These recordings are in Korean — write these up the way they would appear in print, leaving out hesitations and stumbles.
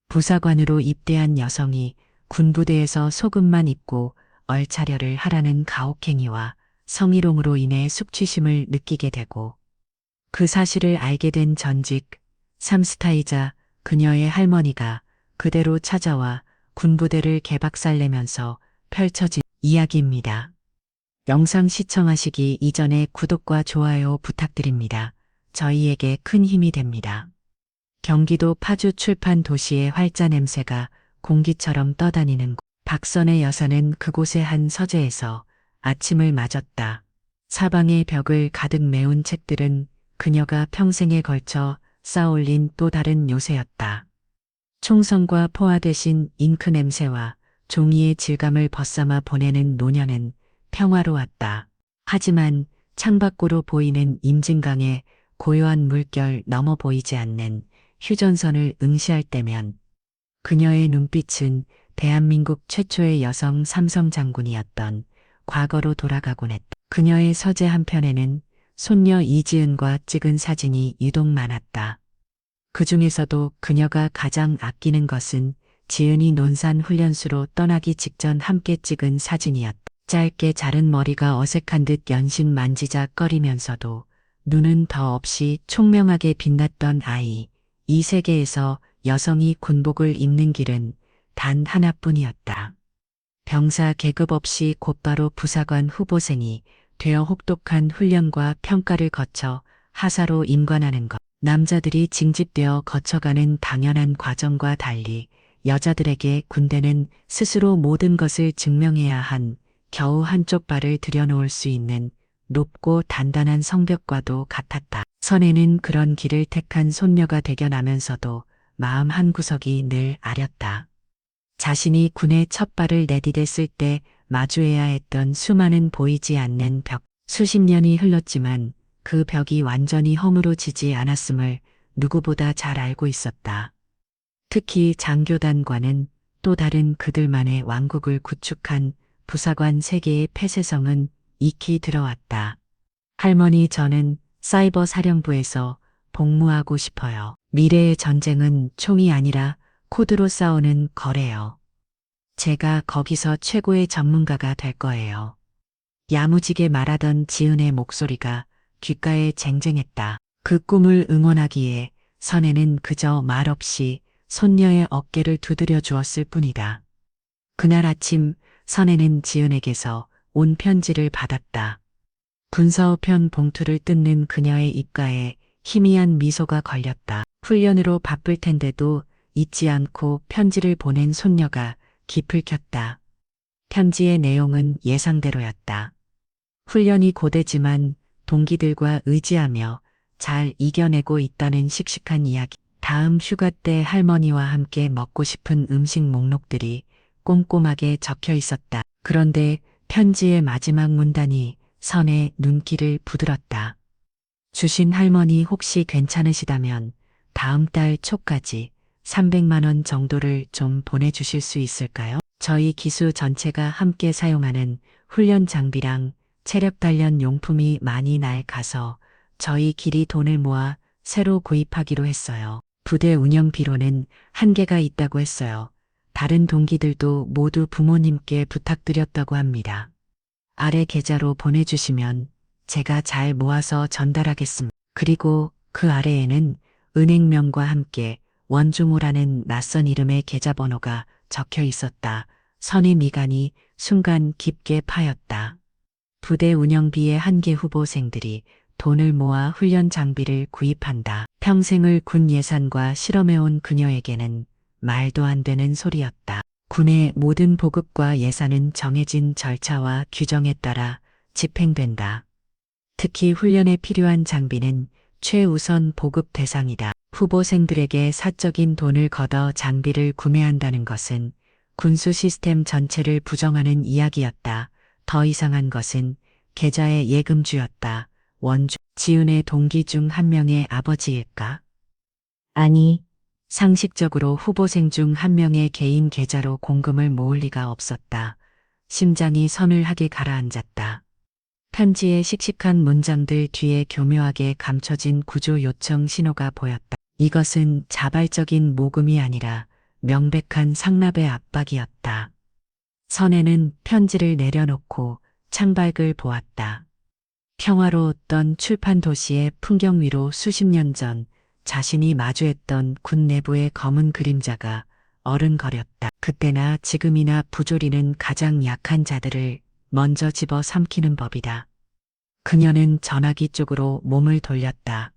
부사관으로 입대한 여성이 군부대에서 속옷만 입고 얼차려를 하라는 가혹행위와 성희롱으로 인해 숙취심을 느끼게 되고 그 사실을 알게 된 전직 삼스타이자 그녀의 할머니가 그대로 찾아와 군부대를 개박살내면서 펼쳐진 이야기입니다. 영상 시청하시기 이전에 구독과 좋아요 부탁드립니다. 저희에게 큰 힘이 됩니다. 경기도 파주 출판 도시의 활자 냄새가 공기처럼 떠다니는 곳. 박선의 여사는 그곳의 한 서재에서 아침을 맞았다. 사방의 벽을 가득 메운 책들은 그녀가 평생에 걸쳐 쌓아올린 또 다른 요새였다. 총성과 포화 대신 잉크 냄새와 종이의 질감을 벗삼아 보내는 노년은 평화로웠다. 하지만 창밖으로 보이는 임진강의 고요한 물결 넘어 보이지 않는 휴전선을 응시할 때면 그녀의 눈빛은 대한민국 최초의 여성 삼성 장군이었던 과거로 돌아가곤 했다. 그녀의 서재 한편에는 손녀 이지은과 찍은 사진이 유독 많았다. 그 중에서도 그녀가 가장 아끼는 것은 지은이 논산 훈련소로 떠나기 직전 함께 찍은 사진이었다. 짧게 자른 머리가 어색한 듯 연신 만지작거리면서도 눈은 더없이 총명하게 빛났던 아이. 이 세계에서 여성이 군복을 입는 길은 단 하나뿐이었다. 병사 계급 없이 곧바로 부사관 후보생이 되어 혹독한 훈련과 평가를 거쳐 하사로 임관하는 것. 남자들이 징집되어 거쳐가는 당연한 과정과 달리 여자들에게 군대는 스스로 모든 것을 증명해야 한 겨우 한쪽 발을 들여놓을 수 있는 높고 단단한 성벽과도 같았다. 선혜는 그런 길을 택한 손녀가 되겨나면서도 마음 한구석이 늘 아렸다. 자신이 군에 첫 발을 내디뎠을 때 마주해야 했던 수많은 보이지 않는 벽. 수십 년이 흘렀지만 그 벽이 완전히 허물어지지 않았음을 누구보다 잘 알고 있었다. 특히 장교단과는 또 다른 그들만의 왕국을 구축한 부사관 세계의 폐쇄성은 익히 들어왔다. 할머니, 저는 사이버 사령부에서 복무하고 싶어요. 미래의 전쟁은 총이 아니라 코드로 싸우는 거래요. 제가 거기서 최고의 전문가가 될 거예요. 야무지게 말하던 지은의 목소리가 귓가에 쟁쟁했다. 그 꿈을 응원하기에 선혜는 그저 말없이 손녀의 어깨를 두드려 주었을 뿐이다. 그날 아침 선혜는 지은에게서 온 편지를 받았다. 군사우편 봉투를 뜯는 그녀의 입가에 희미한 미소가 걸렸다. 훈련으로 바쁠 텐데도 잊지 않고 편지를 보낸 손녀가 깃을 켰다. 편지의 내용은 예상대로였다. 훈련이 고되지만 동기들과 의지하며 잘 이겨내고 있다는 씩씩한 이야기. 다음 휴가 때 할머니와 함께 먹고 싶은 음식 목록들이 꼼꼼하게 적혀 있었다. 그런데 편지의 마지막 문단이 선의 눈길을 부드렀다. 주신 할머니, 혹시 괜찮으시다면 다음 달 초까지 300만 원 정도를 좀 보내주실 수 있을까요? 저희 기수 전체가 함께 사용하는 훈련 장비랑 체력 단련 용품이 많이 낡아서 저희끼리 돈을 모아 새로 구입하기로 했어요. 부대 운영비로는 한계가 있다고 했어요. 다른 동기들도 모두 부모님께 부탁드렸다고 합니다. 아래 계좌로 보내주시면 제가 잘 모아서 전달하겠습니다. 그리고 그 아래에는 은행명과 함께 원중호라는 낯선 이름의 계좌번호가 적혀 있었다. 선의 미간이 순간 깊게 파였다. 부대 운영비의 한계 후보생들이 돈을 모아 훈련 장비를 구입한다. 평생을 군 예산과 실험해온 그녀에게는 말도 안 되는 소리였다. 군의 모든 보급과 예산은 정해진 절차와 규정에 따라 집행된다. 특히 훈련에 필요한 장비는 최우선 보급 대상이다. 후보생들에게 사적인 돈을 걷어 장비를 구매한다는 것은 군수 시스템 전체를 부정하는 이야기였다. 더 이상한 것은 계좌의 예금주였다. 원주, 지은의 동기 중 한 명의 아버지일까? 아니, 상식적으로 후보생 중 한 명의 개인 계좌로 공금을 모을 리가 없었다. 심장이 서늘하게 가라앉았다. 편지의 씩씩한 문장들 뒤에 교묘하게 감춰진 구조 요청 신호가 보였다. 이것은 자발적인 모금이 아니라 명백한 상납의 압박이었다. 선혜는 편지를 내려놓고 창밖을 보았다. 평화로웠던 출판 도시의 풍경 위로 수십 년 전 자신이 마주했던 군 내부의 검은 그림자가 어른거렸다. 그때나 지금이나 부조리는 가장 약한 자들을 먼저 집어 삼키는 법이다. 그녀는 전화기 쪽으로 몸을 돌렸다.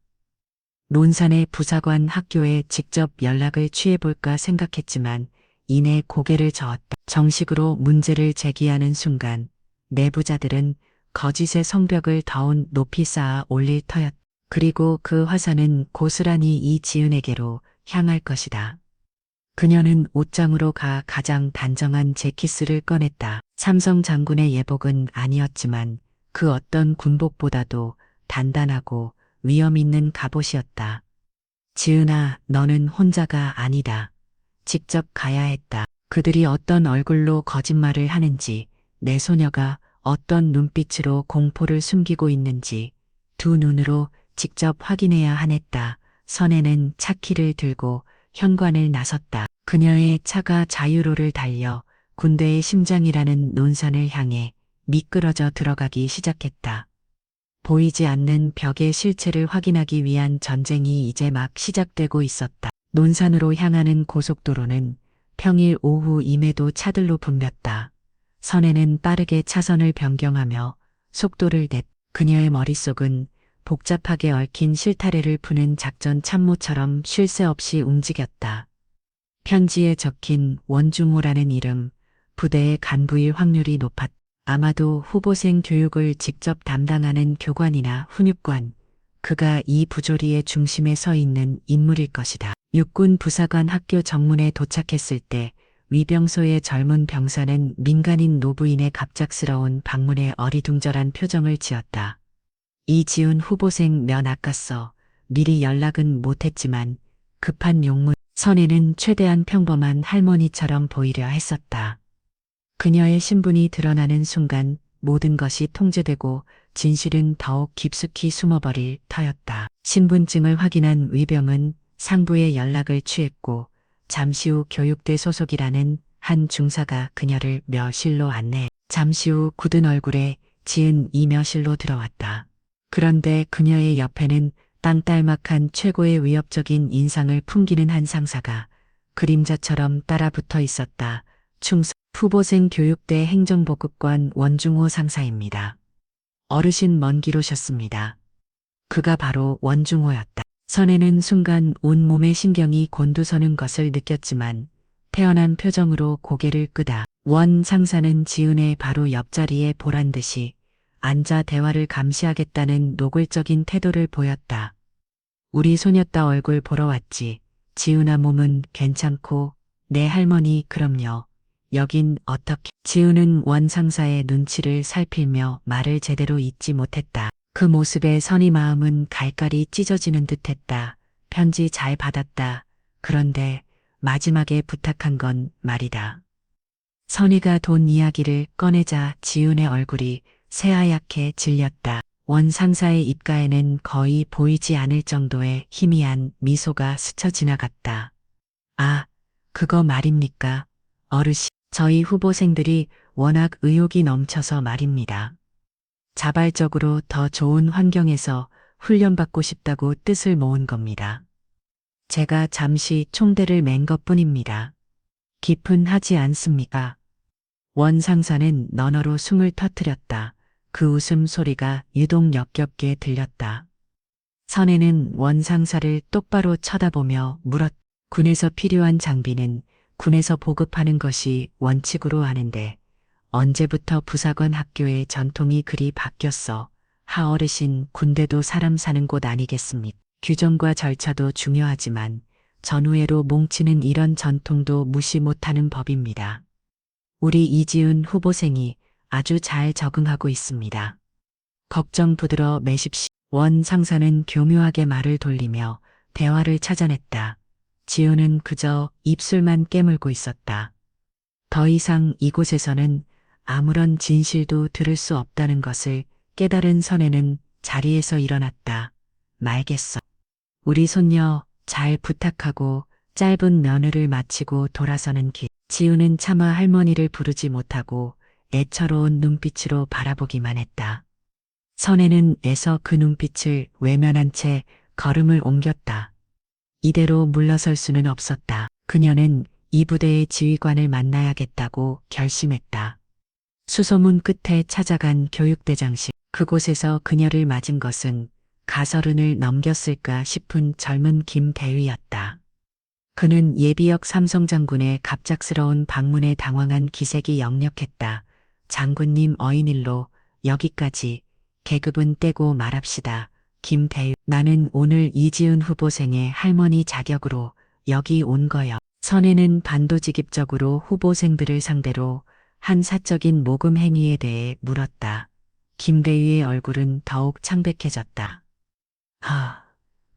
논산의 부사관 학교에 직접 연락을 취해볼까 생각했지만 이내 고개를 저었다. 정식으로 문제를 제기하는 순간 내부자들은 거짓의 성벽을 더 높이 쌓아 올릴 터였다. 그리고 그 화살은 고스란히 이지은에게로 향할 것이다. 그녀는 옷장으로 가 가장 단정한 재킷을 꺼냈다. 삼성 장군의 예복은 아니었지만 그 어떤 군복보다도 단단하고 위험 있는 갑옷이었다. 지은아, 너는 혼자가 아니다. 직접 가야 했다. 그들이 어떤 얼굴로 거짓말을 하는지, 내 소녀가 어떤 눈빛으로 공포를 숨기고 있는지 두 눈으로 직접 확인해야 하냈다. 선혜는 차키를 들고 현관을 나섰다. 그녀의 차가 자유로를 달려 군대의 심장이라는 논산을 향해 미끄러져 들어가기 시작했다. 보이지 않는 벽의 실체를 확인하기 위한 전쟁이 이제 막 시작되고 있었다. 논산으로 향하는 고속도로는 평일 오후임에도 차들로 붐볐다. 선혜는 빠르게 차선을 변경하며 속도를 냈. 그녀의 머릿속은 복잡하게 얽힌 실타래를 푸는 작전 참모처럼 쉴 새 없이 움직였다. 편지에 적힌 원중호라는 이름, 부대의 간부일 확률이 높았다. 아마도 후보생 교육을 직접 담당하는 교관이나 훈육관, 그가 이 부조리의 중심에 서 있는 인물일 것이다. 육군 부사관 학교 정문에 도착했을 때 위병소의 젊은 병사는 민간인 노부인의 갑작스러운 방문에 어리둥절한 표정을 지었다. 이지훈 후보생 면 아깝소. 미리 연락은 못했지만 급한 용문. 선혜는 최대한 평범한 할머니처럼 보이려 했었다. 그녀의 신분이 드러나는 순간 모든 것이 통제되고 진실은 더욱 깊숙이 숨어버릴 터였다. 신분증을 확인한 위병은 상부에 연락을 취했고 잠시 후 교육대 소속이라는 한 중사가 그녀를 묘실로 안내. 잠시 후 굳은 얼굴에 지은 이 묘실로 들어왔다. 그런데 그녀의 옆에는 땅딸막한 최고의 위협적인 인상을 풍기는 한 상사가 그림자처럼 따라붙어 있었다. 충성 후보생 교육대 행정보급관 원중호 상사입니다. 어르신 먼 길 오셨습니다. 그가 바로 원중호였다. 선혜는 순간 온몸의 신경이 곤두서는 것을 느꼈지만 태연한 표정으로 고개를 끄다. 원 상사는 지은의 바로 옆자리에 보란듯이 앉아 대화를 감시하겠다는 노골적인 태도를 보였다. 우리 소녀딸 얼굴 보러 왔지. 지은아 몸은 괜찮고 내 할머니 그럼요. 여긴 어떻게. 지은은 원 상사의 눈치를 살피며 말을 제대로 잇지 못했다. 그 모습에 선희 마음은 갈갈이 찢어지는 듯했다. 편지 잘 받았다. 그런데 마지막에 부탁한 건 말이다. 선희가 돈 이야기를 꺼내자 지은의 얼굴이 새하얗게 질렸다. 원 상사의 입가에는 거의 보이지 않을 정도의 희미한 미소가 스쳐 지나갔다. 아, 그거 말입니까? 어르신, 저희 후보생들이 워낙 의욕이 넘쳐서 말입니다. 자발적으로 더 좋은 환경에서 훈련받고 싶다고 뜻을 모은 겁니다. 제가 잠시 총대를 맨 것뿐입니다. 깊은 하지 않습니까? 원 상사는 너너로 숨을 터뜨렸다. 그 웃음 소리가 유독 역겹게 들렸다. 선혜는 원 상사를 똑바로 쳐다보며 물었다. 군에서 필요한 장비는 군에서 보급하는 것이 원칙으로 하는데 언제부터 부사관 학교의 전통이 그리 바뀌었어. 하어르신, 군대도 사람 사는 곳 아니겠습니까? 규정과 절차도 중요하지만 전우회로 뭉치는 이런 전통도 무시 못하는 법입니다. 우리 이지은 후보생이 아주 잘 적응하고 있습니다. 걱정 부들어 매십시오. 원 상사는 교묘하게 말을 돌리며 대화를 찾아냈다. 지은은 그저 입술만 깨물고 있었다. 더 이상 이곳에서는 아무런 진실도 들을 수 없다는 것을 깨달은 선혜는 자리에서 일어났다. 말겠어. 우리 손녀 잘 부탁하고 짧은 면회를 마치고 돌아서는 길. 지우는 차마 할머니를 부르지 못하고 애처로운 눈빛으로 바라보기만 했다. 선혜는 애서 그 눈빛을 외면한 채 걸음을 옮겼다. 이대로 물러설 수는 없었다. 그녀는 이 부대의 지휘관을 만나야겠다고 결심했다. 수소문 끝에 찾아간 교육대장실. 그곳에서 그녀를 맞은 것은 가서른을 넘겼을까 싶은 젊은 김대위였다. 그는 예비역 삼성장군의 갑작스러운 방문에 당황한 기색이 역력했다. 장군님 어인일로 여기까지 계급은 떼고 말합시다. 김대위, 나는 오늘 이지은 후보생의 할머니 자격으로 여기 온 거요. 선혜는 반도직입적으로 후보생들을 상대로 한 사적인 모금 행위에 대해 물었다. 김대위의 얼굴은 더욱 창백해졌다.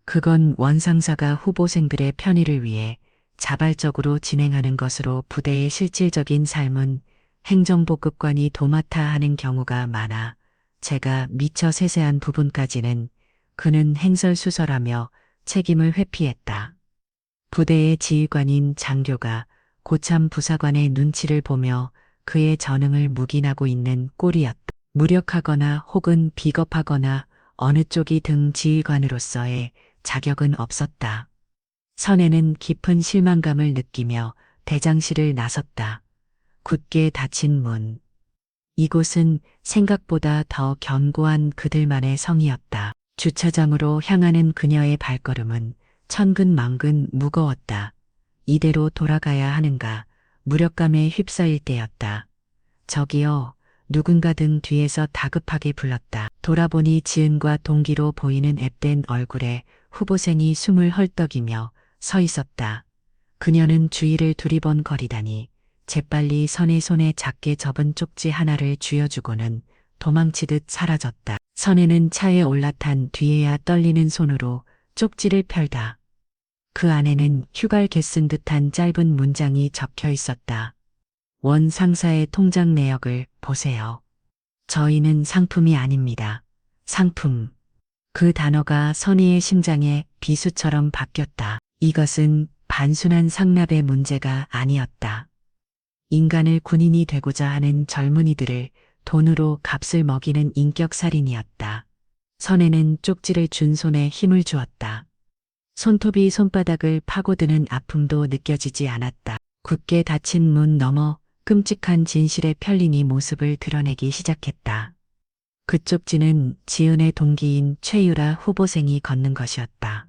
그건 원상사가 후보생들의 편의를 위해 자발적으로 진행하는 것으로 부대의 실질적인 삶은 행정복급관이 도맡아 하는 경우가 많아 제가 미처 세세한 부분까지는 그는 행설수설하며 책임을 회피했다. 부대의 지휘관인 장교가 고참 부사관의 눈치를 보며 그의 전응을 묵인하고 있는 꼴이었다. 무력하거나 혹은 비겁하거나 어느 쪽이 등 지휘관으로서의 자격은 없었다. 선혜는 깊은 실망감을 느끼며 대장실을 나섰다. 굳게 닫힌 문. 이곳은 생각보다 더 견고한 그들만의 성이었다. 주차장으로 향하는 그녀의 발걸음은 천근만근 무거웠다. 이대로 돌아가야 하는가 무력감에 휩싸일 때였다. 저기요. 누군가 등 뒤에서 다급하게 불렀다. 돌아보니 지은과 동기로 보이는 앳된 얼굴에 후보생이 숨을 헐떡이며 서 있었다. 그녀는 주위를 두리번거리다니 재빨리 선의 손에 작게 접은 쪽지 하나를 쥐어주고는 도망치듯 사라졌다. 선혜는 차에 올라탄 뒤에야 떨리는 손으로 쪽지를 펼다. 그 안에는 휴갈개 쓴 듯한 짧은 문장이 적혀 있었다. 원 상사의 통장 내역을 보세요. 저희는 상품이 아닙니다. 상품. 그 단어가 선희의 심장에 비수처럼 바뀌었다. 이것은 단순한 상납의 문제가 아니었다. 인간을 군인이 되고자 하는 젊은이들을 돈으로 값을 먹이는 인격살인이었다. 선혜는 쪽지를 준 손에 힘을 주었다. 손톱이 손바닥을 파고드는 아픔도 느껴지지 않았다. 굳게 닫힌 문 너머 끔찍한 진실의 편린이 모습을 드러내기 시작했다. 그 쪽지는 지은의 동기인 최유라 후보생이 건넨 것이었다.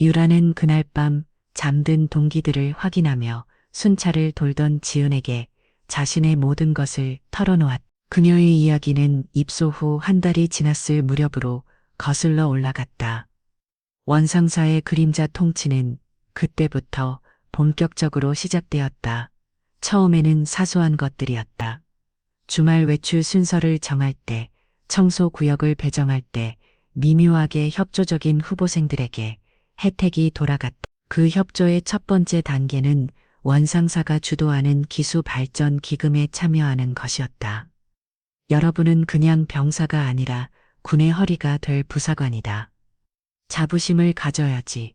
유라는 그날 밤 잠든 동기들을 확인하며 순찰을 돌던 지은에게 자신의 모든 것을 털어놓았다. 그녀의 이야기는 입소 후 한 달이 지났을 무렵으로 거슬러 올라갔다. 원상사의 그림자 통치는 그때부터 본격적으로 시작되었다. 처음에는 사소한 것들이었다. 주말 외출 순서를 정할 때, 청소 구역을 배정할 때 미묘하게 협조적인 후보생들에게 혜택이 돌아갔다. 그 협조의 첫 번째 단계는 원상사가 주도하는 기수 발전 기금에 참여하는 것이었다. 여러분은 그냥 병사가 아니라 군의 허리가 될 부사관이다. 자부심을 가져야지.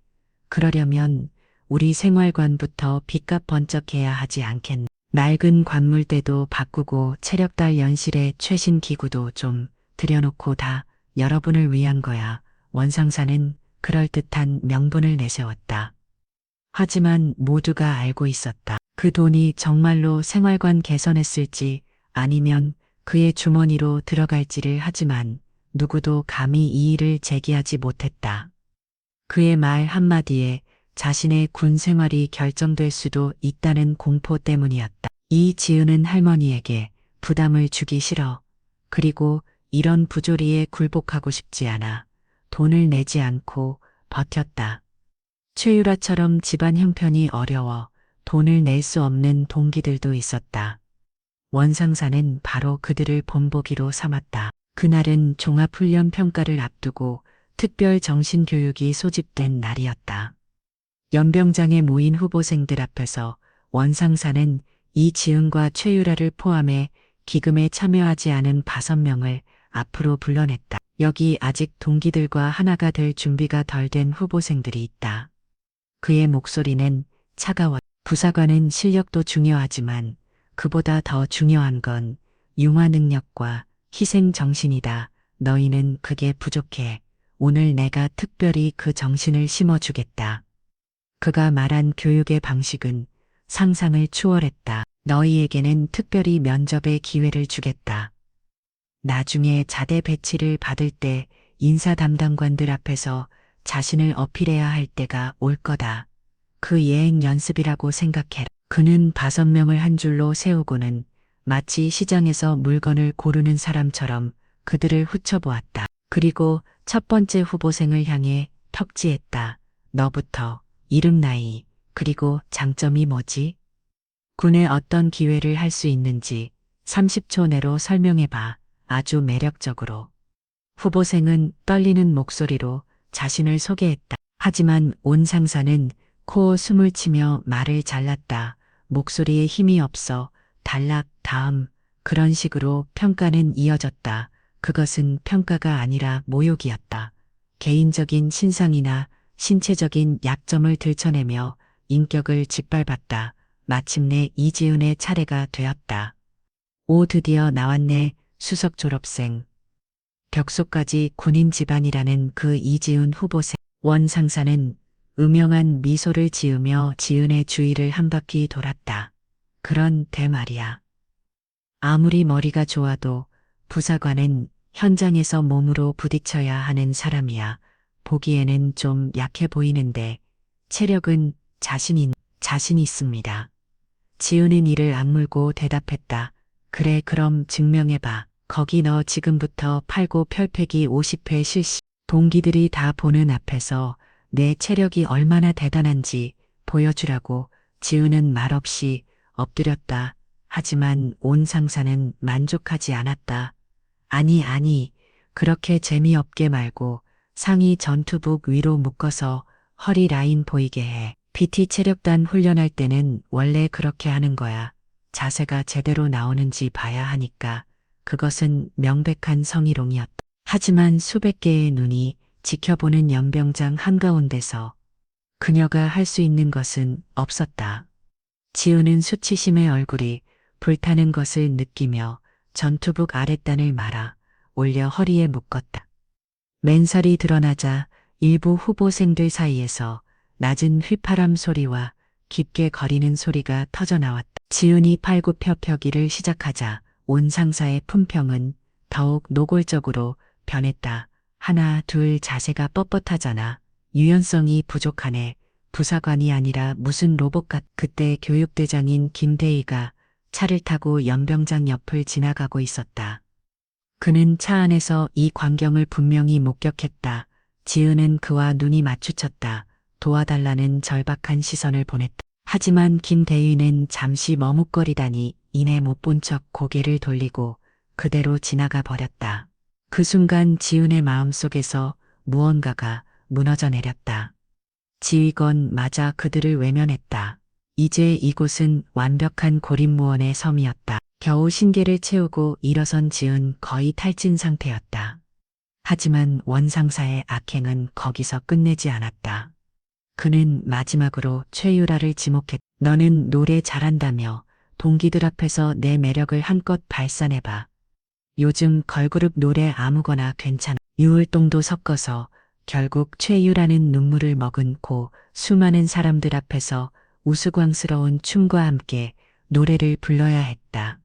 그러려면 우리 생활관부터 빚값 번쩍해야 하지 않겠나. 낡은 관물대도 바꾸고 체력달 연실에 최신 기구도 좀 들여놓고 다 여러분을 위한 거야. 원상사는 그럴듯한 명분을 내세웠다. 하지만 모두가 알고 있었다. 그 돈이 정말로 생활관 개선했을지 아니면 그의 주머니로 들어갈지를. 하지만 누구도 감히 이 일을 제기하지 못했다. 그의 말 한마디에 자신의 군 생활이 결정될 수도 있다는 공포 때문이었다. 이 지은은 할머니에게 부담을 주기 싫어. 그리고 이런 부조리에 굴복하고 싶지 않아. 돈을 내지 않고 버텼다. 최유라처럼 집안 형편이 어려워 돈을 낼 수 없는 동기들도 있었다. 원상사는 바로 그들을 본보기로 삼았다. 그날은 종합훈련 평가를 앞두고 특별 정신교육이 소집된 날이었다. 연병장에 모인 후보생들 앞에서 원상사는 이지은과 최유라를 포함해 기금에 참여하지 않은 5명을 앞으로 불러냈다. 여기 아직 동기들과 하나가 될 준비가 덜 된 후보생들이 있다. 그의 목소리는 차가워. 부사관은 실력도 중요하지만 그보다 더 중요한 건 융화 능력과 희생 정신이다. 너희는 그게 부족해. 오늘 내가 특별히 그 정신을 심어주겠다. 그가 말한 교육의 방식은 상상을 초월했다. 너희에게는 특별히 면접의 기회를 주겠다. 나중에 자대 배치를 받을 때 인사 담당관들 앞에서 자신을 어필해야 할 때가 올 거다. 그 예행 연습이라고 생각해라. 그는 5명을 한 줄로 세우고는 마치 시장에서 물건을 고르는 사람처럼 그들을 훑어보았다. 그리고 첫 번째 후보생을 향해 턱지했다. 너부터 이름, 나이, 그리고 장점이 뭐지? 군에 어떤 기회를 할 수 있는지 30초 내로 설명해봐. 아주 매력적으로. 후보생은 떨리는 목소리로 자신을 소개했다. 하지만 온 상사는 코어 숨을 치며 말을 잘랐다. 목소리에 힘이 없어. 단락, 다음. 그런 식으로 평가는 이어졌다. 그것은 평가가 아니라 모욕이었다. 개인적인 신상이나 신체적인 약점을 들춰내며 인격을 짓밟았다. 마침내 이지은의 차례가 되었다. 오, 드디어 나왔네. 수석 졸업생. 벽소까지 군인 집안이라는 그 이지은 후보생. 원 상사는 음영한 미소를 지으며 지은의 주위를 한 바퀴 돌았다. 그런데 말이야. 아무리 머리가 좋아도 부사관은 현장에서 몸으로 부딪혀야 하는 사람이야. 보기에는 좀 약해 보이는데 체력은 자신 있습니다. 지은은 이를 악물고 대답했다. 그래, 그럼 증명해봐. 거기 너 지금부터 팔고펼패기 50회 실시. 동기들이 다 보는 앞에서 내 체력이 얼마나 대단한지 보여주라고. 지은은 말없이 엎드렸다. 하지만 온 상사는 만족하지 않았다. 아니, 그렇게 재미없게 말고 상의 전투복 위로 묶어서 허리 라인 보이게 해. PT 체력단 훈련할 때는 원래 그렇게 하는 거야. 자세가 제대로 나오는지 봐야 하니까. 그것은 명백한 성희롱이었다. 하지만 수백 개의 눈이 지켜보는 연병장 한가운데서 그녀가 할 수 있는 것은 없었다. 지은은 수치심의 얼굴이 불타는 것을 느끼며 전투복 아랫단을 말아 올려 허리에 묶었다. 맨살이 드러나자 일부 후보생들 사이에서 낮은 휘파람 소리와 깊게 거리는 소리가 터져나왔다. 지은이 팔굽혀펴기를 시작하자 온 상사의 품평은 더욱 노골적으로 변했다. 하나, 둘, 자세가 뻣뻣하잖아. 유연성이 부족하네. 부사관이 아니라 무슨 로봇 같. 그때 교육대장인 김대희가 차를 타고 연병장 옆을 지나가고 있었다. 그는 차 안에서 이 광경을 분명히 목격했다. 지은은 그와 눈이 마주쳤다. 도와달라는 절박한 시선을 보냈다. 하지만 김대희는 잠시 머뭇거리다니 이내 못 본 척 고개를 돌리고 그대로 지나가 버렸다. 그 순간 지은의 마음속에서 무언가가 무너져 내렸다. 지휘관마저 그들을 외면했다. 이제 이곳은 완벽한 고립무원의 섬이었다. 겨우 신계를 채우고 일어선 지은 거의 탈진 상태였다. 하지만 원상사의 악행은 거기서 끝내지 않았다. 그는 마지막으로 최유라를 지목했다. 너는 노래 잘한다며 동기들 앞에서 내 매력을 한껏 발산해봐. 요즘 걸그룹 노래 아무거나 괜찮아. 유울동도 섞어서 결국 최유라는 눈물을 머금고 수많은 사람들 앞에서 우스꽝스러운 춤과 함께 노래를 불러야 했다.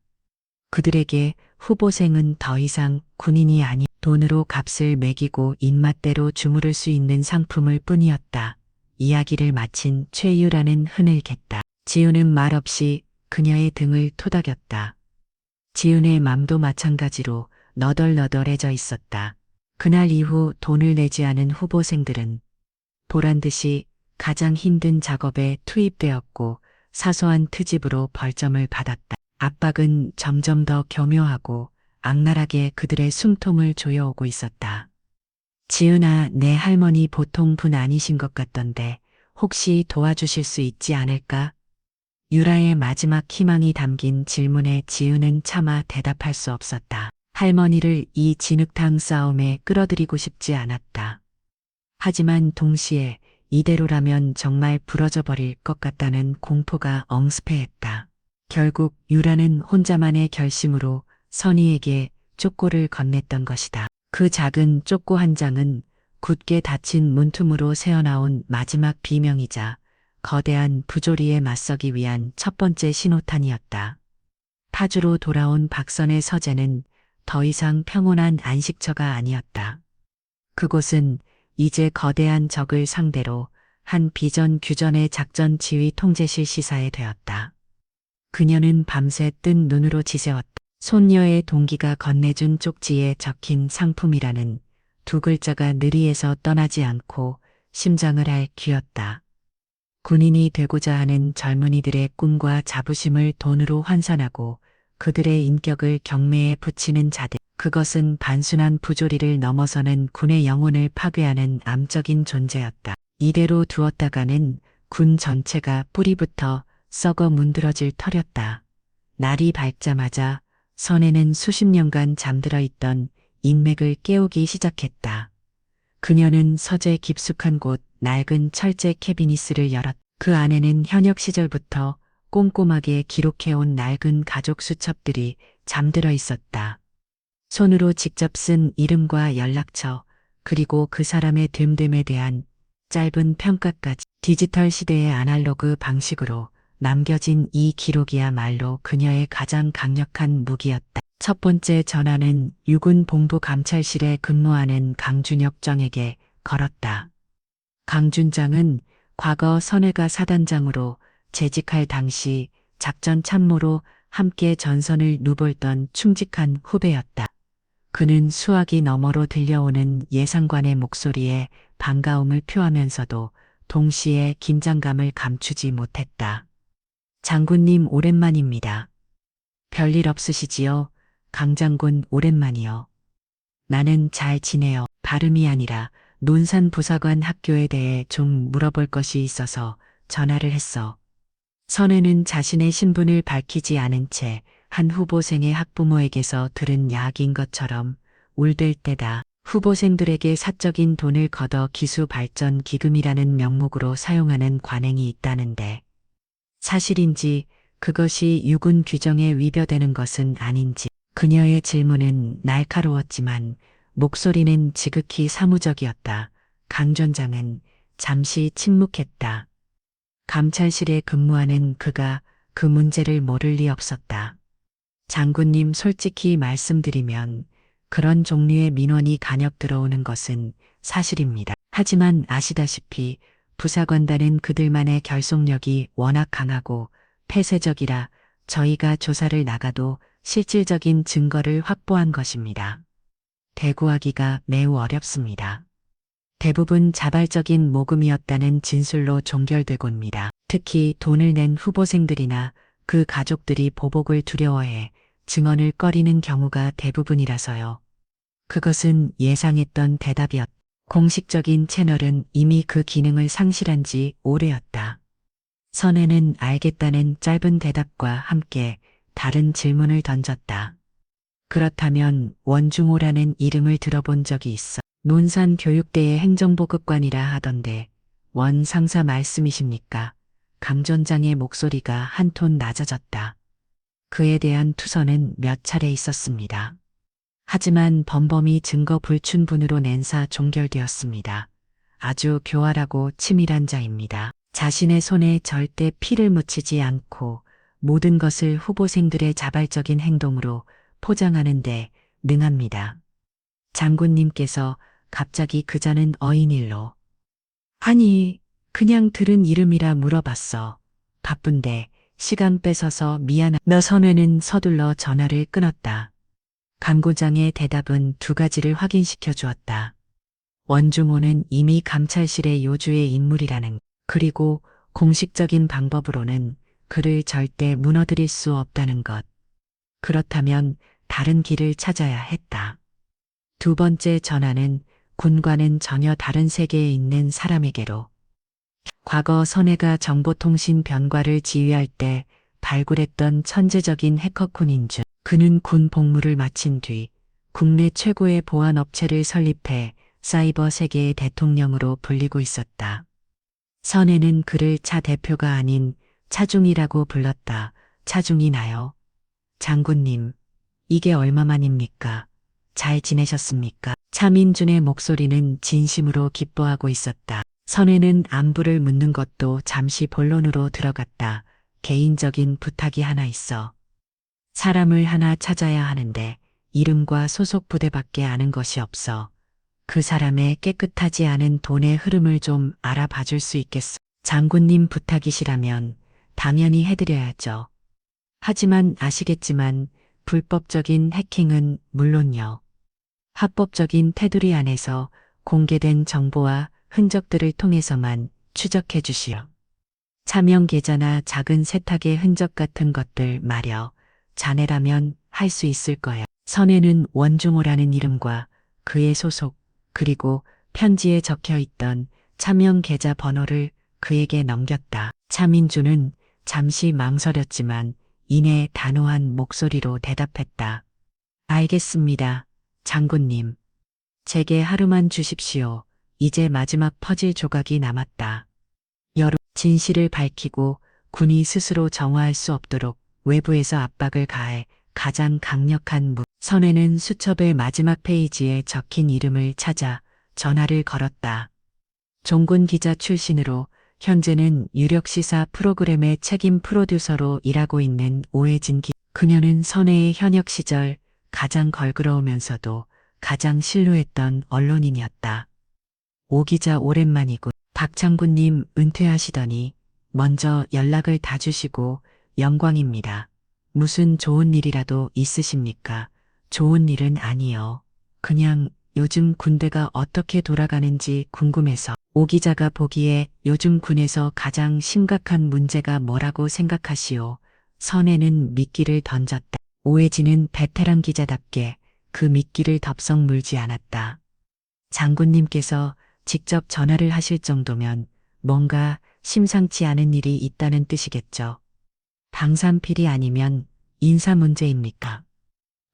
그들에게 후보생은 더 이상 군인이 아닌 돈으로 값을 매기고 입맛대로 주무를 수 있는 상품일 뿐이었다. 이야기를 마친 최유라는 흐늘겠다. 지은은 말없이 그녀의 등을 토닥였다. 지은의 맘도 마찬가지로 너덜너덜해져 있었다. 그날 이후 돈을 내지 않은 후보생들은 보란듯이 가장 힘든 작업에 투입되었고 사소한 트집으로 벌점을 받았다. 압박은 점점 더 교묘하고 악랄하게 그들의 숨통을 조여오고 있었다. 지은아, 내 할머니 보통 분 아니신 것 같던데 혹시 도와주실 수 있지 않을까? 유라의 마지막 희망이 담긴 질문에 지은은 차마 대답할 수 없었다. 할머니를 이 진흙탕 싸움에 끌어들이고 싶지 않았다. 하지만 동시에 이대로라면 정말 부러져 버릴 것 같다는 공포가 엄습해했다. 결국 유라는 혼자만의 결심으로 선희에게 쪽고를 건넸던 것이다. 그 작은 쪽고 한 장은 굳게 닫힌 문틈으로 새어나온 마지막 비명이자 거대한 부조리에 맞서기 위한 첫 번째 신호탄이었다. 파주로 돌아온 박선의 서재는 더 이상 평온한 안식처가 아니었다. 그곳은 이제 거대한 적을 상대로 한 비전규전의 작전 지휘 통제실 시사에 되었다. 그녀는 밤새 뜬 눈으로 지새웠다. 손녀의 동기가 건네준 쪽지에 적힌 상품이라는 두 글자가 느리에서 떠나지 않고 심장을 앓귀었다. 군인이 되고자 하는 젊은이들의 꿈과 자부심을 돈으로 환산하고 그들의 인격을 경매에 붙이는 자들. 그것은 단순한 부조리를 넘어서는 군의 영혼을 파괴하는 암적인 존재였다. 이대로 두었다가는 군 전체가 뿌리부터 썩어 문드러질 터였다. 날이 밝자마자 선혜는 수십 년간 잠들어 있던 인맥을 깨우기 시작했다. 그녀는 서재 깊숙한 곳 낡은 철제 캐비니스를 열었다. 그 안에는 현역 시절부터 꼼꼼하게 기록해온 낡은 가족 수첩들이 잠들어 있었다. 손으로 직접 쓴 이름과 연락처, 그리고 그 사람의 됨됨에 대한 짧은 평가까지 디지털 시대의 아날로그 방식으로 남겨진 이 기록이야말로 그녀의 가장 강력한 무기였다. 첫 번째 전화는 육군 본부 감찰실에 근무하는 강준혁 정에게 걸었다. 강준장은 과거 선혜가 사단장으로 재직할 당시 작전 참모로 함께 전선을 누볼던 충직한 후배였다. 그는 수화기 너머로 들려오는 예상관의 목소리에 반가움을 표하면서도 동시에 긴장감을 감추지 못했다. 장군님 오랜만입니다. 별일 없으시지요? 강 장군 오랜만이요. 나는 잘 지내요. 발음이 아니라 논산 부사관 학교에 대해 좀 물어볼 것이 있어서 전화를 했어. 선혜는 자신의 신분을 밝히지 않은 채 한 후보생의 학부모에게서 들은 이야기인 것처럼 울댈 때다. 후보생들에게 사적인 돈을 걷어 기수발전 기금이라는 명목으로 사용하는 관행이 있다는데 사실인지 그것이 육군 규정에 위배되는 것은 아닌지. 그녀의 질문은 날카로웠지만 목소리는 지극히 사무적이었다. 강 전장은 잠시 침묵했다. 감찰실에 근무하는 그가 그 문제를 모를 리 없었다. 장군님 솔직히 말씀드리면 그런 종류의 민원이 간혹 들어오는 것은 사실입니다. 하지만 아시다시피 부사관단은 그들만의 결속력이 워낙 강하고 폐쇄적이라 저희가 조사를 나가도 실질적인 증거를 확보한 것입니다. 대구하기가 매우 어렵습니다. 대부분 자발적인 모금이었다는 진술로 종결되곤니다. 특히 돈을 낸 후보생들이나 그 가족들이 보복을 두려워해 증언을 꺼리는 경우가 대부분이라서요. 그것은 예상했던 대답이었다. 공식적인 채널은 이미 그 기능을 상실한 지 오래였다. 선혜는 알겠다는 짧은 대답과 함께 다른 질문을 던졌다. 그렇다면 원중호라는 이름을 들어본 적이 있어? 논산 교육대의 행정보급관이라 하던데 원 상사 말씀이십니까? 강 전장의 목소리가 한 톤 낮아졌다. 그에 대한 투서는 몇 차례 있었습니다. 하지만 범범이 증거 불충분으로 낸사 종결되었습니다. 아주 교활하고 치밀한 자입니다. 자신의 손에 절대 피를 묻히지 않고 모든 것을 후보생들의 자발적인 행동으로 포장하는데 능합니다. 장군님께서 갑자기 그자는 어인일로 아니 그냥 들은 이름이라 물어봤어. 바쁜데 시간 뺏어서 미안하며 선혜는 서둘러 전화를 끊었다. 강고장의 대답은 두 가지를 확인시켜 주었다. 원중호는 이미 감찰실의 요주의 인물이라는 그리고 공식적인 방법으로는 그를 절대 무너뜨릴 수 없다는 것. 그렇다면 다른 길을 찾아야 했다. 두 번째 전화는 군과는 전혀 다른 세계에 있는 사람에게로. 과거 선혜가 정보통신 변과를 지휘할 때 발굴했던 천재적인 해커콘인 줄. 그는 군 복무를 마친 뒤 국내 최고의 보안 업체를 설립해 사이버 세계의 대통령으로 불리고 있었다. 선혜는 그를 차 대표가 아닌 차중이라고 불렀다. 차중이 나요. 장군님, 이게 얼마만입니까? 잘 지내셨습니까? 차민준의 목소리는 진심으로 기뻐하고 있었다. 선혜는 안부를 묻는 것도 잠시 본론으로 들어갔다. 개인적인 부탁이 하나 있어. 사람을 하나 찾아야 하는데 이름과 소속 부대밖에 아는 것이 없어. 그 사람의 깨끗하지 않은 돈의 흐름을 좀 알아봐 줄 수 있겠어. 장군님 부탁이시라면 당연히 해드려야죠. 하지만 아시겠지만 불법적인 해킹은 물론요. 합법적인 테두리 안에서 공개된 정보와 흔적들을 통해서만 추적해 주시오. 차명 계좌나 작은 세탁의 흔적 같은 것들 말여. 자네라면 할 수 있을 거야. 선혜는 원중호라는 이름과 그의 소속, 그리고 편지에 적혀 있던 차명 계좌 번호를 그에게 넘겼다. 차민주는 잠시 망설였지만 이내 단호한 목소리로 대답했다. 알겠습니다, 장군님. 제게 하루만 주십시오. 이제 마지막 퍼즐 조각이 남았다. 여러 진실을 밝히고 군이 스스로 정화할 수 없도록 외부에서 압박을 가해 가장 강력한 선혜는 수첩의 마지막 페이지에 적힌 이름을 찾아 전화를 걸었다. 종군 기자 출신으로 현재는 유력 시사 프로그램의 책임 프로듀서로 일하고 있는 오해진 그녀는 선혜의 현역 시절 가장 걸그러우면서도 가장 신뢰했던 언론인이었다. 오 기자 오랜만이군. 박 장군님 은퇴하시더니 먼저 연락을 다 주시고 영광입니다. 무슨 좋은 일이라도 있으십니까? 좋은 일은 아니요. 그냥 요즘 군대가 어떻게 돌아가는지 궁금해서. 오 기자가 보기에 요즘 군에서 가장 심각한 문제가 뭐라고 생각하시오? 선혜는 미끼를 던졌다. 오해진은 베테랑 기자답게 그 미끼를 덥석 물지 않았다. 장군님께서 직접 전화를 하실 정도면 뭔가 심상치 않은 일이 있다는 뜻이겠죠. 방산필이 아니면 인사 문제입니까?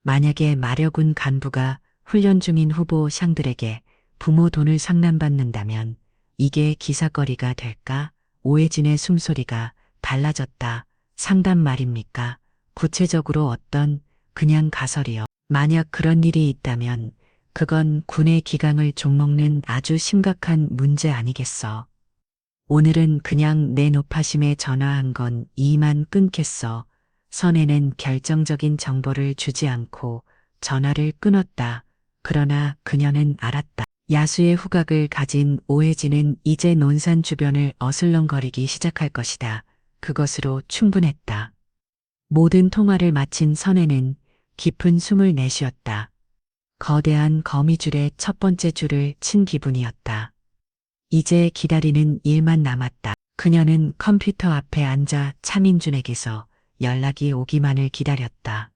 만약에 마려군 간부가 훈련 중인 후보 샹들에게 부모 돈을 상남받는다면 이게 기사거리가 될까? 오해진의 숨소리가 달라졌다. 상담 말입니까? 구체적으로 어떤 그냥 가설이요. 만약 그런 일이 있다면 그건 군의 기강을 좀먹는 아주 심각한 문제 아니겠어. 오늘은 그냥 내 높아심에 전화한 건 이만 끊겠어. 선혜는 결정적인 정보를 주지 않고 전화를 끊었다. 그러나 그녀는 알았다. 야수의 후각을 가진 오해진은 이제 논산 주변을 어슬렁거리기 시작할 것이다. 그것으로 충분했다. 모든 통화를 마친 선혜는 깊은 숨을 내쉬었다. 거대한 거미줄의 첫 번째 줄을 친 기분이었다. 이제 기다리는 일만 남았다. 그녀는 컴퓨터 앞에 앉아 차민준에게서 연락이 오기만을 기다렸다.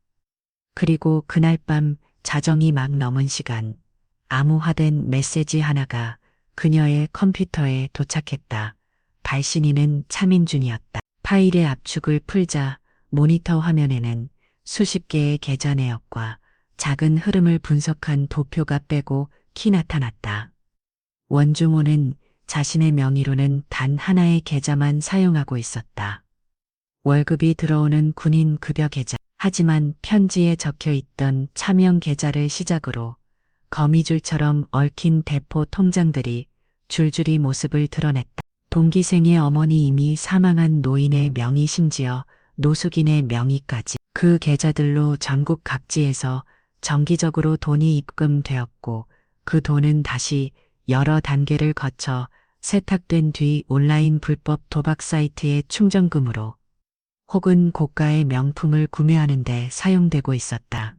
그리고 그날 밤 자정이 막 넘은 시간, 암호화된 메시지 하나가 그녀의 컴퓨터에 도착했다. 발신인은 차민준이었다. 파일의 압축을 풀자 모니터 화면에는 수십 개의 계좌 내역과 작은 흐름을 분석한 도표가 빼고 키 나타났다. 원중호는 자신의 명의로는 단 하나의 계좌만 사용하고 있었다. 월급이 들어오는 군인 급여 계좌. 하지만 편지에 적혀 있던 차명 계좌를 시작으로 거미줄처럼 얽힌 대포 통장들이 줄줄이 모습을 드러냈다. 동기생의 어머니 이미 사망한 노인의 명의 심지어 노숙인의 명의까지 그 계좌들로 전국 각지에서 정기적으로 돈이 입금되었고 그 돈은 다시 여러 단계를 거쳐 세탁된 뒤 온라인 불법 도박 사이트의 충전금으로 혹은 고가의 명품을 구매하는 데 사용되고 있었다.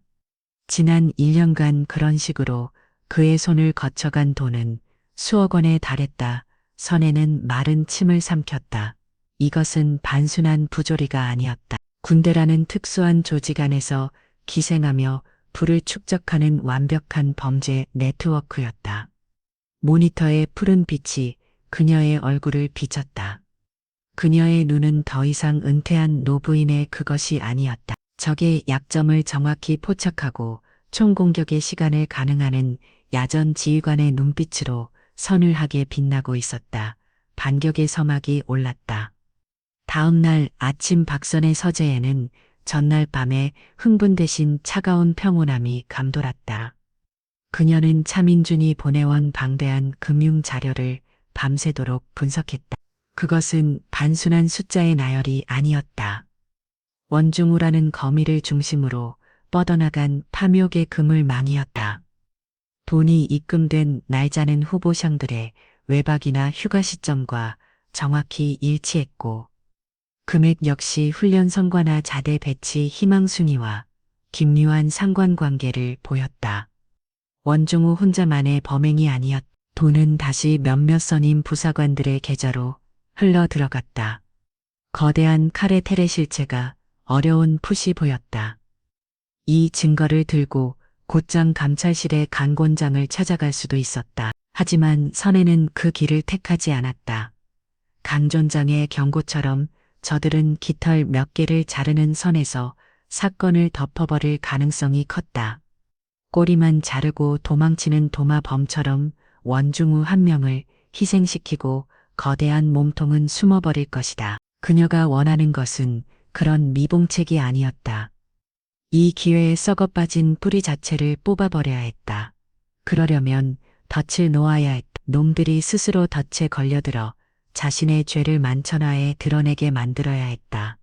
지난 1년간 그런 식으로 그의 손을 거쳐간 돈은 수억 원에 달했다. 선혜는 마른 침을 삼켰다. 이것은 단순한 부조리가 아니었다. 군대라는 특수한 조직 안에서 기생하며 부를 축적하는 완벽한 범죄 네트워크였다. 모니터의 푸른 빛이 그녀의 얼굴을 비쳤다. 그녀의 눈은 더 이상 은퇴한 노부인의 그것이 아니었다. 적의 약점을 정확히 포착하고 총공격의 시간을 가능하는 야전 지휘관의 눈빛으로 서늘하게 빛나고 있었다. 반격의 서막이 올랐다. 다음 날 아침 박선의 서재에는 전날 밤에 흥분 대신 차가운 평온함이 감돌았다. 그녀는 차민준이 보내온 방대한 금융 자료를 밤새도록 분석했다. 그것은 단순한 숫자의 나열이 아니었다. 원중우라는 거미를 중심으로 뻗어나간 탐욕의 그물망이었다. 돈이 입금된 날짜는 후보상들의 외박이나 휴가 시점과 정확히 일치했고, 금액 역시 훈련 성과나 자대 배치 희망 순위와 긴밀한 상관관계를 보였다. 원중우 혼자만의 범행이 아니었다. 돈은 다시 몇몇 선임 부사관들의 계좌로 흘러 들어갔다. 거대한 칼의 테레 실체가 어려운 풋이 보였다. 이 증거를 들고 곧장 감찰실의 강권장을 찾아갈 수도 있었다. 하지만 선혜는 그 길을 택하지 않았다. 강존장의 경고처럼 저들은 깃털 몇 개를 자르는 선에서 사건을 덮어버릴 가능성이 컸다. 꼬리만 자르고 도망치는 도마범처럼 원중우 한 명을 희생시키고 거대한 몸통은 숨어버릴 것이다. 그녀가 원하는 것은 그런 미봉책이 아니었다. 이 기회에 썩어빠진 뿌리 자체를 뽑아버려야 했다. 그러려면 덫을 놓아야 했다. 놈들이 스스로 덫에 걸려들어 자신의 죄를 만천하에 드러내게 만들어야 했다.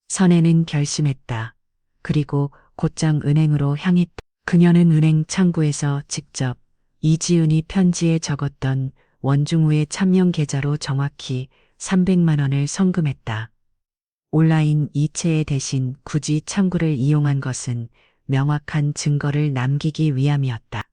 선혜는 결심했다. 그리고 곧장 은행으로 향했다. 그녀는 은행 창구에서 직접 이지은이 편지에 적었던 원중우의 참여 계좌로 정확히 300만 원을 송금했다. 온라인 이체에 대신 굳이 창구를 이용한 것은 명확한 증거를 남기기 위함이었다.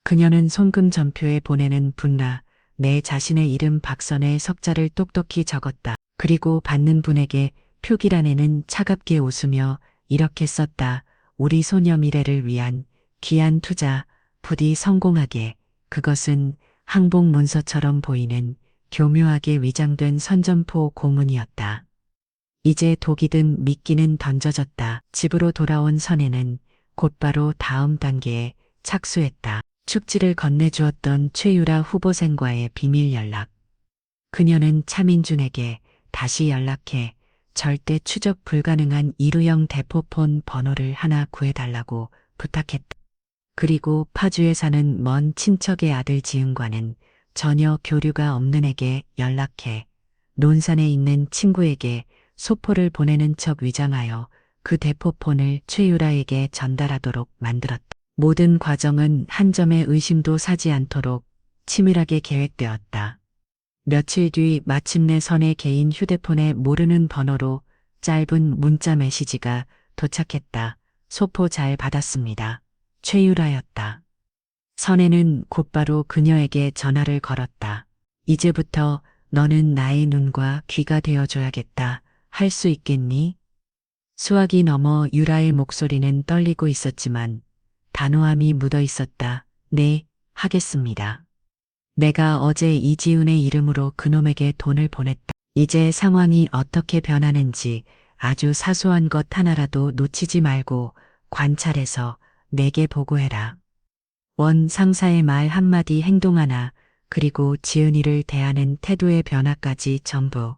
그녀는 송금 전표에 보내는 분라, 내 자신의 이름 박선의 석자를 똑똑히 적었다. 그리고 받는 분에게 표기란에는 차갑게 웃으며 이렇게 썼다. 우리 소녀 미래를 위한 귀한 투자, 부디 성공하게. 그것은 항복 문서처럼 보이는 교묘하게 위장된 선전포 고문이었다. 이제 독이 든 미끼는 던져졌다. 집으로 돌아온 선혜는 곧바로 다음 단계에 착수했다. 축지를 건네주었던 최유라 후보생과의 비밀 연락. 그녀는 차민준에게 다시 연락해 절대 추적 불가능한 일루형 대포폰 번호를 하나 구해달라고 부탁했다. 그리고 파주에 사는 먼 친척의 아들 지은과는 전혀 교류가 없는 에게 연락해 논산에 있는 친구에게 소포를 보내는 척 위장하여 그 대포폰을 최유라에게 전달하도록 만들었다. 모든 과정은 한 점의 의심도 사지 않도록 치밀하게 계획되었다. 며칠 뒤 마침내 선의 개인 휴대폰에 모르는 번호로 짧은 문자 메시지가 도착했다. 소포 잘 받았습니다. 최유라였다. 선혜는 곧바로 그녀에게 전화를 걸었다. 이제부터 너는 나의 눈과 귀가 되어줘야겠다. 할 수 있겠니? 수화기 너머 유라의 목소리는 떨리고 있었지만 단호함이 묻어 있었다. 네, 하겠습니다. 내가 어제 이지은의 이름으로 그놈에게 돈을 보냈다. 이제 상황이 어떻게 변하는지 아주 사소한 것 하나라도 놓치지 말고 관찰해서 내게 보고해라. 원 상사의 말 한마디 행동 하나, 그리고 지은이를 대하는 태도의 변화까지 전부.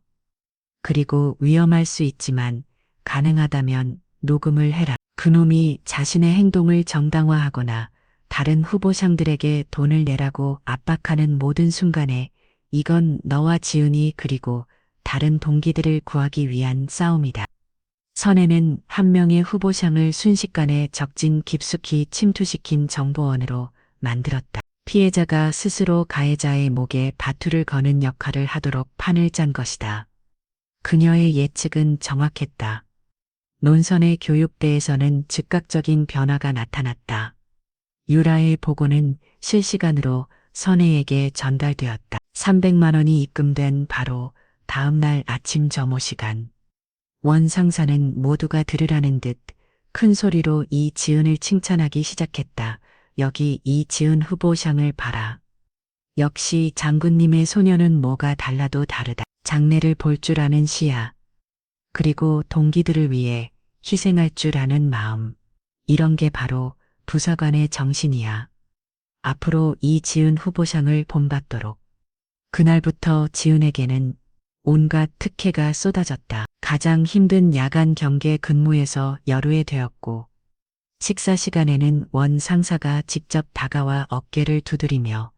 그리고 위험할 수 있지만 가능하다면 녹음을 해라. 그놈이 자신의 행동을 정당화하거나 다른 후보상들에게 돈을 내라고 압박하는 모든 순간에 이건 너와 지은이 그리고 다른 동기들을 구하기 위한 싸움이다. 선혜는 한 명의 후보상을 순식간에 적진 깊숙이 침투시킨 정보원으로 만들었다. 피해자가 스스로 가해자의 목에 바투를 거는 역할을 하도록 판을 짠 것이다. 그녀의 예측은 정확했다. 논선의 교육대에서는 즉각적인 변화가 나타났다. 유라의 보고는 실시간으로 선혜에게 전달되었다. 300만 원이 입금된 바로 다음 날 아침 점호 시간. 원 상사는 모두가 들으라는 듯 큰 소리로 이지은을 칭찬하기 시작했다. 여기 이지은 후보상을 봐라. 역시 장군님의 소녀는 뭐가 달라도 다르다. 장래를 볼 줄 아는 시야. 그리고 동기들을 위해 희생할 줄 아는 마음. 이런 게 바로 부사관의 정신이야. 앞으로 이지은 후보상을 본받도록. 그날부터 지은에게는 온갖 특혜가 쏟아졌다. 가장 힘든 야간 경계 근무에서 열후에 되었고, 식사 시간에는 원 상사가 직접 다가와 어깨를 두드리며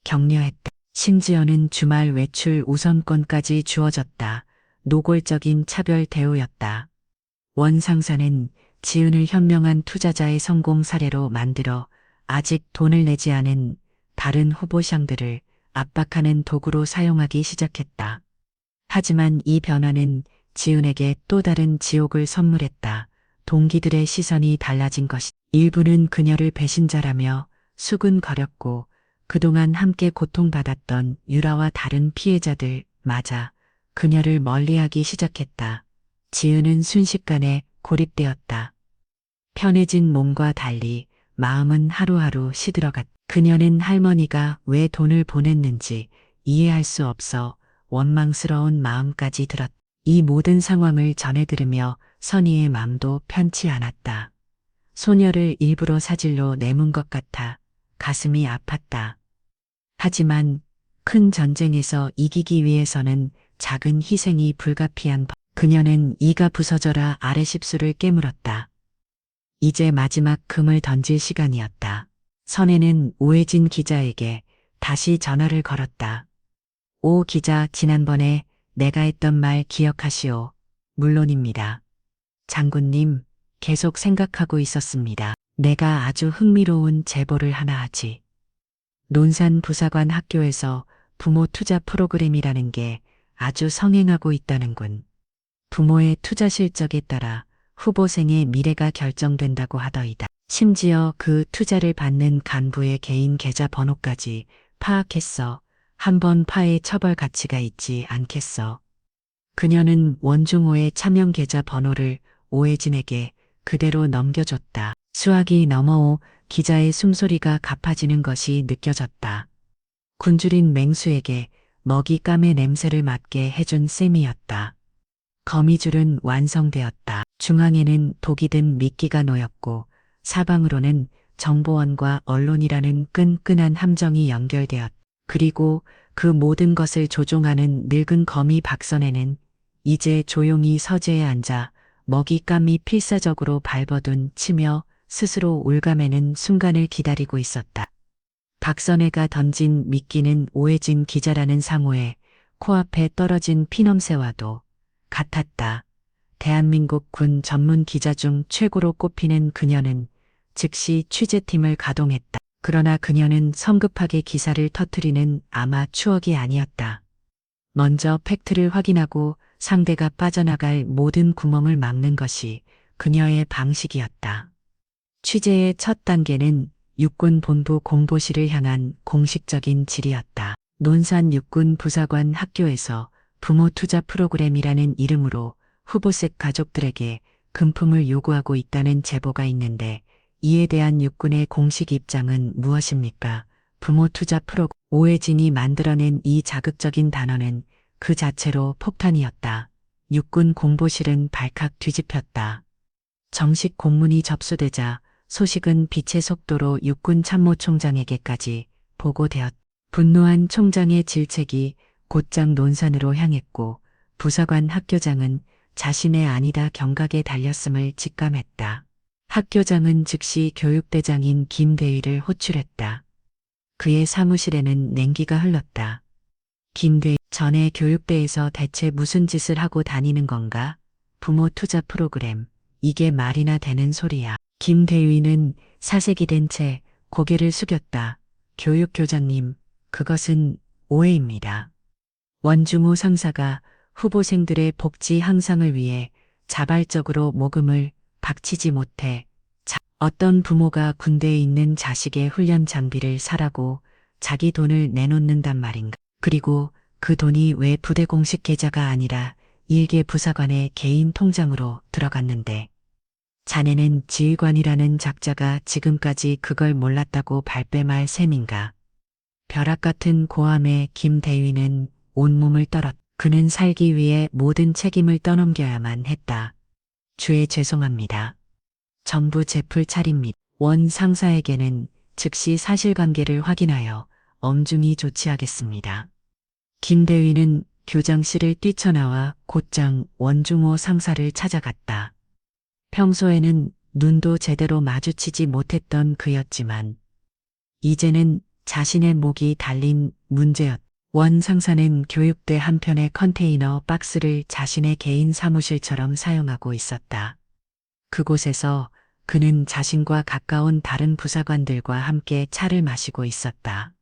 격려했다. 심지어는 주말 외출 우선권까지 주어졌다. 노골적인 차별 대우였다. 원 상사는 지은을 현명한 투자자의 성공 사례로 만들어 아직 돈을 내지 않은 다른 후보상들을 압박하는 도구로 사용하기 시작했다. 하지만 이 변화는 지은에게 또 다른 지옥을 선물했다. 동기들의 시선이 달라진 것이 일부는 그녀를 배신자라며 수군거렸고 그동안 함께 고통받았던 유라와 다른 피해자들 마저 그녀를 멀리하기 시작했다. 지은은 순식간에 고립되었다. 편해진 몸과 달리 마음은 하루하루 시들어갔다. 그녀는 할머니가 왜 돈을 보냈는지 이해할 수 없어 원망스러운 마음까지 들었다. 이 모든 상황을 전해 들으며 선희의 맘도 편치 않았다. 소녀를 일부러 사질로 내문 것 같아 가슴이 아팠다. 하지만 큰 전쟁에서 이기기 위해서는 작은 희생이 불가피한 법. 그녀는 이가 부서져라 아랫입술을 깨물었다. 이제 마지막 금을 던질 시간이었다. 선혜는 오해진 기자에게 다시 전화를 걸었다. 오 기자, 지난번에 내가 했던 말 기억하시오? 물론입니다. 장군님, 계속 생각하고 있었습니다. 내가 아주 흥미로운 제보를 하나 하지. 논산 부사관 학교에서 부모 투자 프로그램이라는 게 아주 성행하고 있다는군. 부모의 투자 실적에 따라 후보생의 미래가 결정된다고 하더이다. 심지어 그 투자를 받는 간부의 개인 계좌 번호까지 파악했어. 한번 파해 처벌 가치가 있지 않겠어. 그녀는 원중호의 차명 계좌 번호를 오해진에게 그대로 넘겨줬다. 수학이 넘어오 기자의 숨소리가 가파지는 것이 느껴졌다. 굶주린 맹수에게 먹잇감의 냄새를 맡게 해준 셈이었다. 거미줄은 완성되었다. 중앙에는 독이 든 미끼가 놓였고 사방으로는 정보원과 언론이라는 끈끈한 함정이 연결되었다. 그리고 그 모든 것을 조종하는 늙은 거미 박선혜는 이제 조용히 서재에 앉아 먹잇감이 필사적으로 밟아둔 치며 스스로 올가매는 순간을 기다리고 있었다. 박선혜가 던진 미끼는 오해진 기자라는 상호에 코앞에 떨어진 피넘새와도 같았다. 대한민국 군 전문 기자 중 최고로 꼽히는 그녀는 즉시 취재팀을 가동했다. 그러나 그녀는 성급하게 기사를 터뜨리는 아마 추억이 아니었다. 먼저 팩트를 확인하고 상대가 빠져나갈 모든 구멍을 막는 것이 그녀의 방식이었다. 취재의 첫 단계는 육군 본부 공보실을 향한 공식적인 질의였다. 논산 육군 부사관 학교에서 부모 투자 프로그램이라는 이름으로 후보색 가족들에게 금품을 요구하고 있다는 제보가 있는데 이에 대한 육군의 공식 입장은 무엇입니까? 부모 투자 프로그램. 오해진이 만들어낸 이 자극적인 단어는 그 자체로 폭탄이었다. 육군 공보실은 발칵 뒤집혔다. 정식 공문이 접수되자 소식은 빛의 속도로 육군 참모총장에게까지 보고되었다. 분노한 총장의 질책이 곧장 논산으로 향했고 부사관 학교장은 자신의 아니다 경각에 달렸음을 직감했다. 학교장은 즉시 교육대장인 김대위를 호출했다. 그의 사무실에는 냉기가 흘렀다. 김대위, 전에 교육대에서 대체 무슨 짓을 하고 다니는 건가? 부모 투자 프로그램, 이게 말이나 되는 소리야. 김대위는 사색이 된 채 고개를 숙였다. 교육교장님, 그것은 오해입니다. 원중호 상사가 후보생들의 복지 향상을 위해 자발적으로 모금을 박치지 못해 어떤 부모가 군대에 있는 자식의 훈련 장비를 사라고 자기 돈을 내놓는단 말인가. 그리고 그 돈이 왜 부대 공식 계좌가 아니라 일개 부사관의 개인 통장으로 들어갔는데 자네는 지휘관이라는 작자가 지금까지 그걸 몰랐다고 발뺌할 셈인가. 벼락 같은 고함에 김대위는 온몸을 떨었다. 그는 살기 위해 모든 책임을 떠넘겨야만 했다. 주에 죄송합니다. 전부 제풀 차립니다. 원 상사에게는 즉시 사실관계를 확인하여 엄중히 조치하겠습니다. 김대위는 교장실을 뛰쳐나와 곧장 원중호 상사를 찾아갔다. 평소에는 눈도 제대로 마주치지 못했던 그였지만 이제는 자신의 목이 달린 문제였다. 원 상사는 교육대 한편의 컨테이너 박스를 자신의 개인 사무실처럼 사용하고 있었다. 그곳에서 그는 자신과 가까운 다른 부사관들과 함께 차를 마시고 있었다.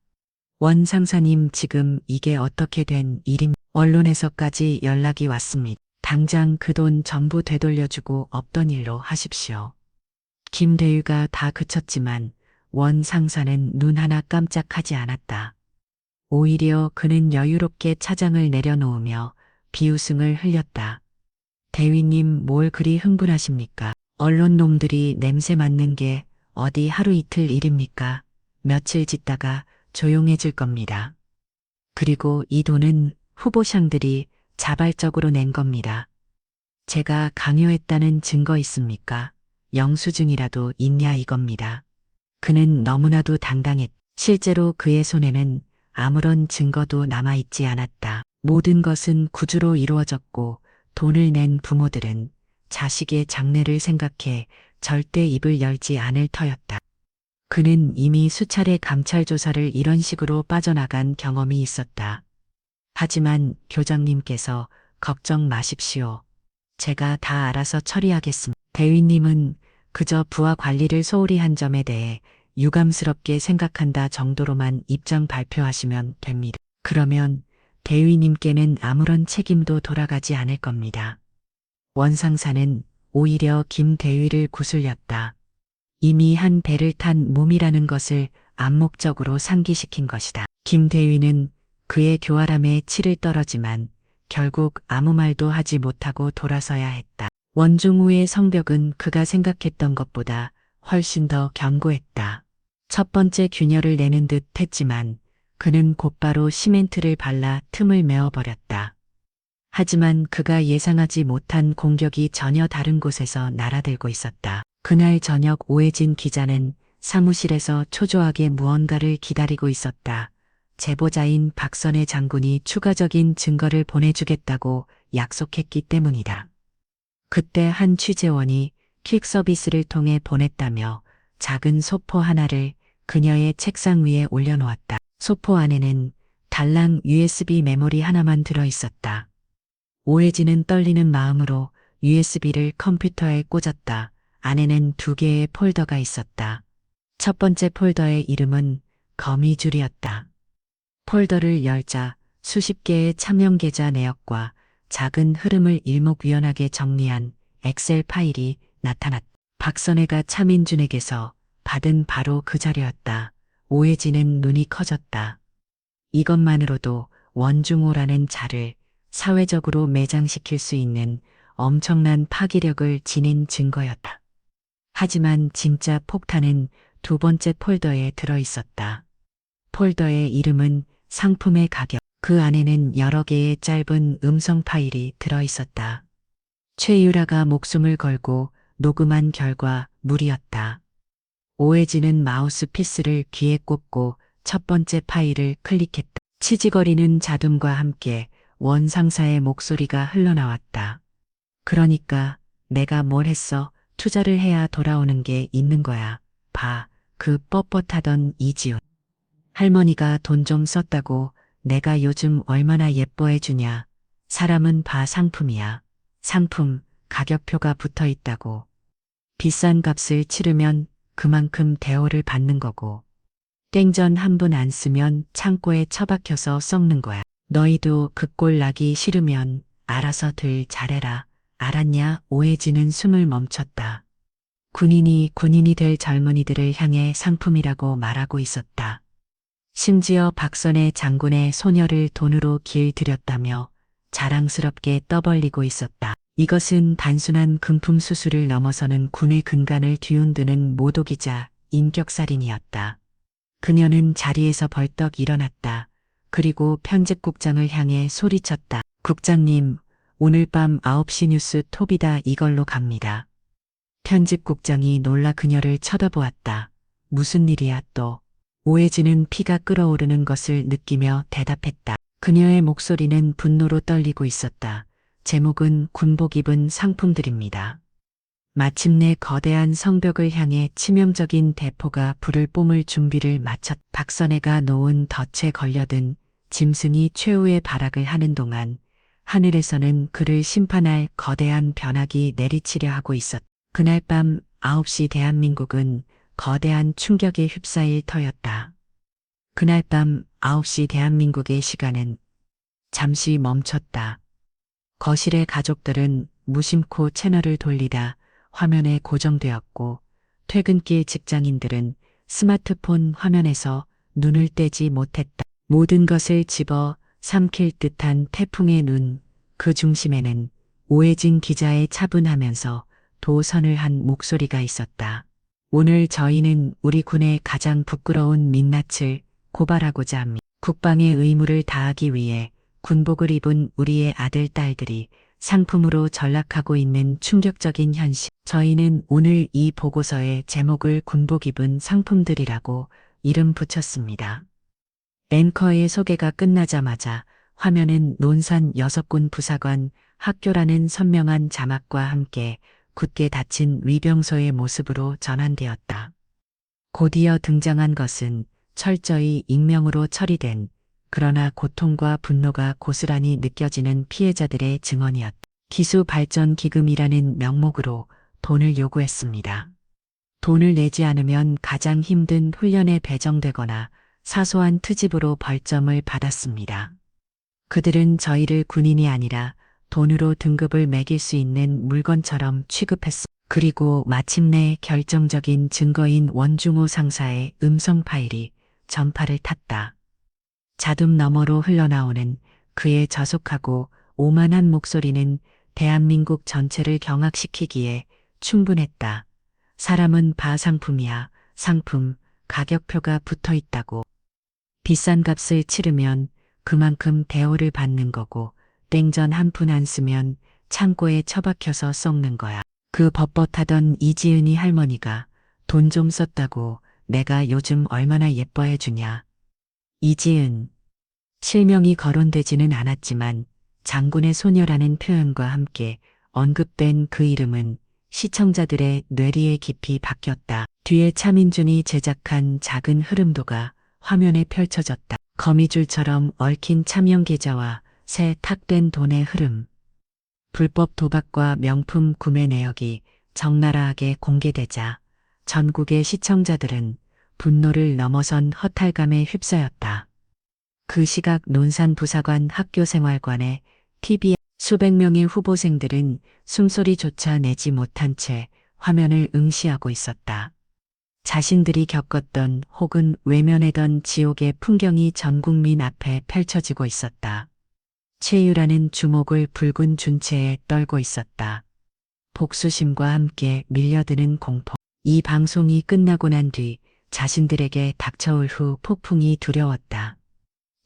원 상사님, 지금 이게 어떻게 된 일입니까? 언론에서까지 연락이 왔습니다. 당장 그 돈 전부 되돌려주고 없던 일로 하십시오. 김대유가 다 그쳤지만 원 상사는 눈 하나 깜짝하지 않았다. 오히려 그는 여유롭게 차장을 내려놓으며 비웃음을 흘렸다. 대위님, 뭘 그리 흥분하십니까? 언론 놈들이 냄새 맡는 게 어디 하루 이틀 일입니까? 며칠 짓다가 조용해질 겁니다. 그리고 이 돈은 후보샹들이 자발적으로 낸 겁니다. 제가 강요했다는 증거 있습니까? 영수증이라도 있냐 이겁니다. 그는 너무나도 당당했다. 실제로 그의 손에는 아무런 증거도 남아있지 않았다. 모든 것은 구주로 이루어졌고 돈을 낸 부모들은 자식의 장래를 생각해 절대 입을 열지 않을 터였다. 그는 이미 수차례 감찰 조사를 이런 식으로 빠져나간 경험이 있었다. 하지만 교장님께서 걱정 마십시오. 제가 다 알아서 처리하겠습니다. 대위님은 그저 부하 관리를 소홀히 한 점에 대해 유감스럽게 생각한다 정도로만 입장 발표하시면 됩니다. 그러면 대위님께는 아무런 책임도 돌아가지 않을 겁니다. 원상사는 오히려 김대위를 구슬렸다. 이미 한 배를 탄 몸이라는 것을 암묵적으로 상기시킨 것이다. 김대위는 그의 교활함에 치를 떨었지만 결국 아무 말도 하지 못하고 돌아서야 했다. 원중우의 성벽은 그가 생각했던 것보다 훨씬 더 견고했다. 첫 번째 균열을 내는 듯 했지만 그는 곧바로 시멘트를 발라 틈을 메어버렸다. 하지만 그가 예상하지 못한 공격이 전혀 다른 곳에서 날아들고 있었다. 그날 저녁 오해진 기자는 사무실에서 초조하게 무언가를 기다리고 있었다. 제보자인 박선의 장군이 추가적인 증거를 보내주겠다고 약속했기 때문이다. 그때 한 취재원이 퀵 서비스를 통해 보냈다며 작은 소포 하나를 그녀의 책상 위에 올려놓았다. 소포 안에는 달랑 USB 메모리 하나만 들어있었다. 오해진은 떨리는 마음으로 USB를 컴퓨터에 꽂았다. 안에는 2개의 폴더가 있었다. 첫 번째 폴더의 이름은 거미줄이었다. 폴더를 열자 수십 개의 참여 계좌 내역과 작은 흐름을 일목요연하게 정리한 엑셀 파일이 나타났다. 박선혜가 차민준에게서 받은 바로 그 자료였다. 오해진은 눈이 커졌다. 이것만으로도 원중호라는 자를 사회적으로 매장시킬 수 있는 엄청난 파기력을 지닌 증거였다. 하지만 진짜 폭탄은 두 번째 폴더에 들어있었다. 폴더의 이름은 상품의 가격. 그 안에는 여러 개의 짧은 음성 파일이 들어있었다. 최유라가 목숨을 걸고 녹음한 결과 물이었다. 오해진은 마우스피스를 귀에 꽂고 첫 번째 파일을 클릭했다. 치지거리는 자둠과 함께 원 상사의 목소리가 흘러나왔다. 그러니까 내가 뭘 했어? 투자를 해야 돌아오는 게 있는 거야. 봐, 그 뻣뻣하던 이지훈. 할머니가 돈 좀 썼다고 내가 요즘 얼마나 예뻐해 주냐. 사람은 봐, 상품이야. 상품, 가격표가 붙어 있다고. 비싼 값을 치르면 그만큼 대우를 받는 거고. 땡전 한 분 안 쓰면 창고에 처박혀서 썩는 거야. 너희도 그 꼴 나기 싫으면 알아서들 잘해라. 알았냐? 오해진은 숨을 멈췄다. 군인이 될 젊은이들을 향해 상품이라고 말하고 있었다. 심지어 박선의 장군의 소녀를 돈으로 길들였다며 자랑스럽게 떠벌리고 있었다. 이것은 단순한 금품 수수를 넘어서는 군의 근간을 뒤흔드는 모독이자 인격살인이었다. 그녀는 자리에서 벌떡 일어났다. 그리고 편집국장을 향해 소리쳤다. 국장님, 오늘 밤 9시 뉴스 톱이다. 이걸로 갑니다. 편집국장이 놀라 그녀를 쳐다보았다. 무슨 일이야 또. 오해진은 피가 끓어오르는 것을 느끼며 대답했다. 그녀의 목소리는 분노로 떨리고 있었다. 제목은 군복 입은 상품들입니다. 마침내 거대한 성벽을 향해 치명적인 대포가 불을 뿜을 준비를 마쳤. 박선혜가 놓은 덫에 걸려든 짐승이 최후의 발악을 하는 동안 하늘에서는 그를 심판할 거대한 변화기 내리치려 하고 있었다. 그날 밤 9시 대한민국은 거대한 충격에 휩싸일 터였다. 그날 밤 9시 대한민국의 시간은 잠시 멈췄다. 거실의 가족들은 무심코 채널을 돌리다 화면에 고정되었고 퇴근길 직장인들은 스마트폰 화면에서 눈을 떼지 못했다. 모든 것을 집어 삼킬 듯한 태풍의 눈, 그 중심에는 오해진 기자의 차분하면서 도선을 목소리가 있었다. 오늘 저희는 우리 군의 가장 부끄러운 민낯을 고발하고자 합니다. 국방의 의무를 다하기 위해 군복을 입은 우리의 아들, 딸들이 상품으로 전락하고 있는 충격적인 현실. 저희는 오늘 이 보고서의 제목을 군복 입은 상품들이라고 이름 붙였습니다. 앵커의 소개가 끝나자마자 화면은 논산 6군 부사관 학교라는 선명한 자막과 함께 굳게 닫힌 위병소의 모습으로 전환되었다. 곧이어 등장한 것은 철저히 익명으로 처리된, 그러나 고통과 분노가 고스란히 느껴지는 피해자들의 증언이었다. 기수발전기금이라는 명목으로 돈을 요구했습니다. 돈을 내지 않으면 가장 힘든 훈련에 배정되거나 사소한 트집으로 벌점을 받았습니다. 그들은 저희를 군인이 아니라 돈으로 등급을 매길 수 있는 물건처럼 취급했습니다. 그리고 마침내 결정적인 증거인 원중호 상사의 음성 파일이 전파를 탔다. 자둠 너머로 흘러나오는 그의 저속하고 오만한 목소리는 대한민국 전체를 경악시키기에 충분했다. 사람은 상품이야. 상품, 가격표가 붙어 있다고. 비싼 값을 치르면 그만큼 대우를 받는 거고 땡전 한 푼 안 쓰면 창고에 처박혀서 썩는 거야. 그 뻣뻣하던 이지은이 할머니가 돈 좀 썼다고 내가 요즘 얼마나 예뻐해 주냐. 이지은. 실명이 거론되지는 않았지만 장군의 소녀라는 표현과 함께 언급된 그 이름은 시청자들의 뇌리에 깊이 박혔다. 뒤에 차민준이 제작한 작은 흐름도가 화면에 펼쳐졌다. 거미줄처럼 얽힌 차명 계좌와 새 탁된 돈의 흐름. 불법 도박과 명품 구매 내역이 적나라하게 공개되자 전국의 시청자들은 분노를 넘어선 허탈감에 휩싸였다. 그 시각 논산 부사관 학교생활관에 TV에 수백 명의 후보생들은 숨소리조차 내지 못한 채 화면을 응시하고 있었다. 자신들이 겪었던 혹은 외면하던 지옥의 풍경이 전 국민 앞에 펼쳐지고 있었다. 최유라는 주목을 붉은 준채에 떨고 있었다. 복수심과 함께 밀려드는 공포. 이 방송이 끝나고 난 뒤 자신들에게 닥쳐올 후 폭풍이 두려웠다.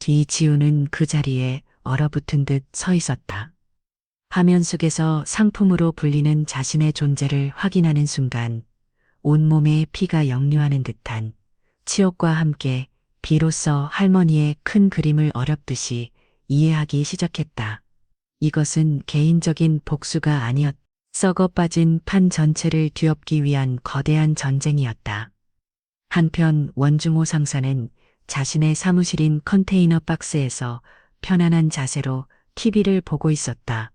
이지우는 그 자리에 얼어붙은 듯 서 있었다. 화면 속에서 상품으로 불리는 자신의 존재를 확인하는 순간 온몸에 피가 역류하는 듯한 치욕과 함께 비로소 할머니의 큰 그림을 어렵듯이 이해하기 시작했다. 이것은 개인적인 복수가 아니었다. 썩어 빠진 판 전체를 뒤엎기 위한 거대한 전쟁이었다. 한편 원중호 상사는 자신의 사무실인 컨테이너 박스에서 편안한 자세로 TV를 보고 있었다.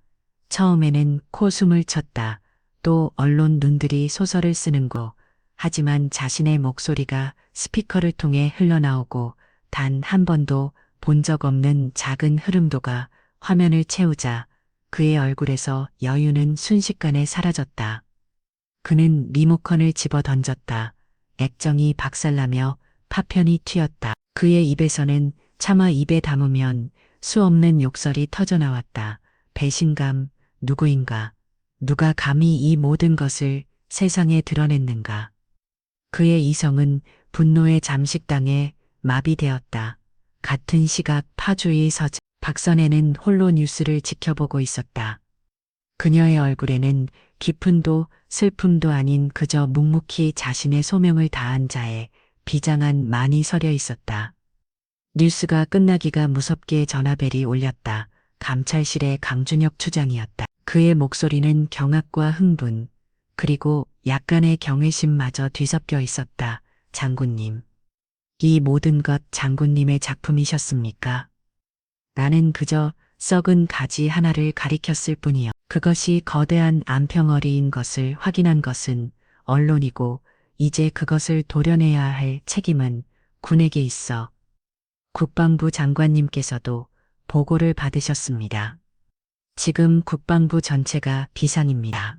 처음에는 코숨을 쳤다. 또 언론 눈들이 소설을 쓰는 거. 하지만 자신의 목소리가 스피커를 통해 흘러나오고 단 한 번도 본 적 없는 작은 흐름도가 화면을 채우자 그의 얼굴에서 여유는 순식간에 사라졌다. 그는 리모컨을 집어 던졌다. 액정이 박살나며 파편이 튀었다. 그의 입에서는 차마 입에 담으면 수없는 욕설이 터져나왔다. 배신감, 누구인가? 누가 감히 이 모든 것을 세상에 드러냈는가? 그의 이성은 분노에 잠식당해 마비되었다. 같은 시각 파주의 서재. 박선혜는 홀로 뉴스를 지켜보고 있었다. 그녀의 얼굴에는 기쁨도 슬픔도 아닌 그저 묵묵히 자신의 소명을 다한 자의 비장한 만이 서려 있었다. 뉴스가 끝나기가 무섭게 전화벨이 울렸다. 감찰실의 강준혁 추장이었다. 그의 목소리는 경악과 흥분, 그리고 약간의 경외심마저 뒤섞여 있었다. 장군님. 이 모든 것 장군님의 작품이셨습니까? 나는 그저 썩은 가지 하나를 가리켰을 뿐이요. 그것이 거대한 안평어리인 것을 확인한 것은 언론이고, 이제 그것을 도려내야 할 책임은 군에게 있어. 국방부 장관님께서도 보고를 받으셨습니다. 지금 국방부 전체가 비상입니다.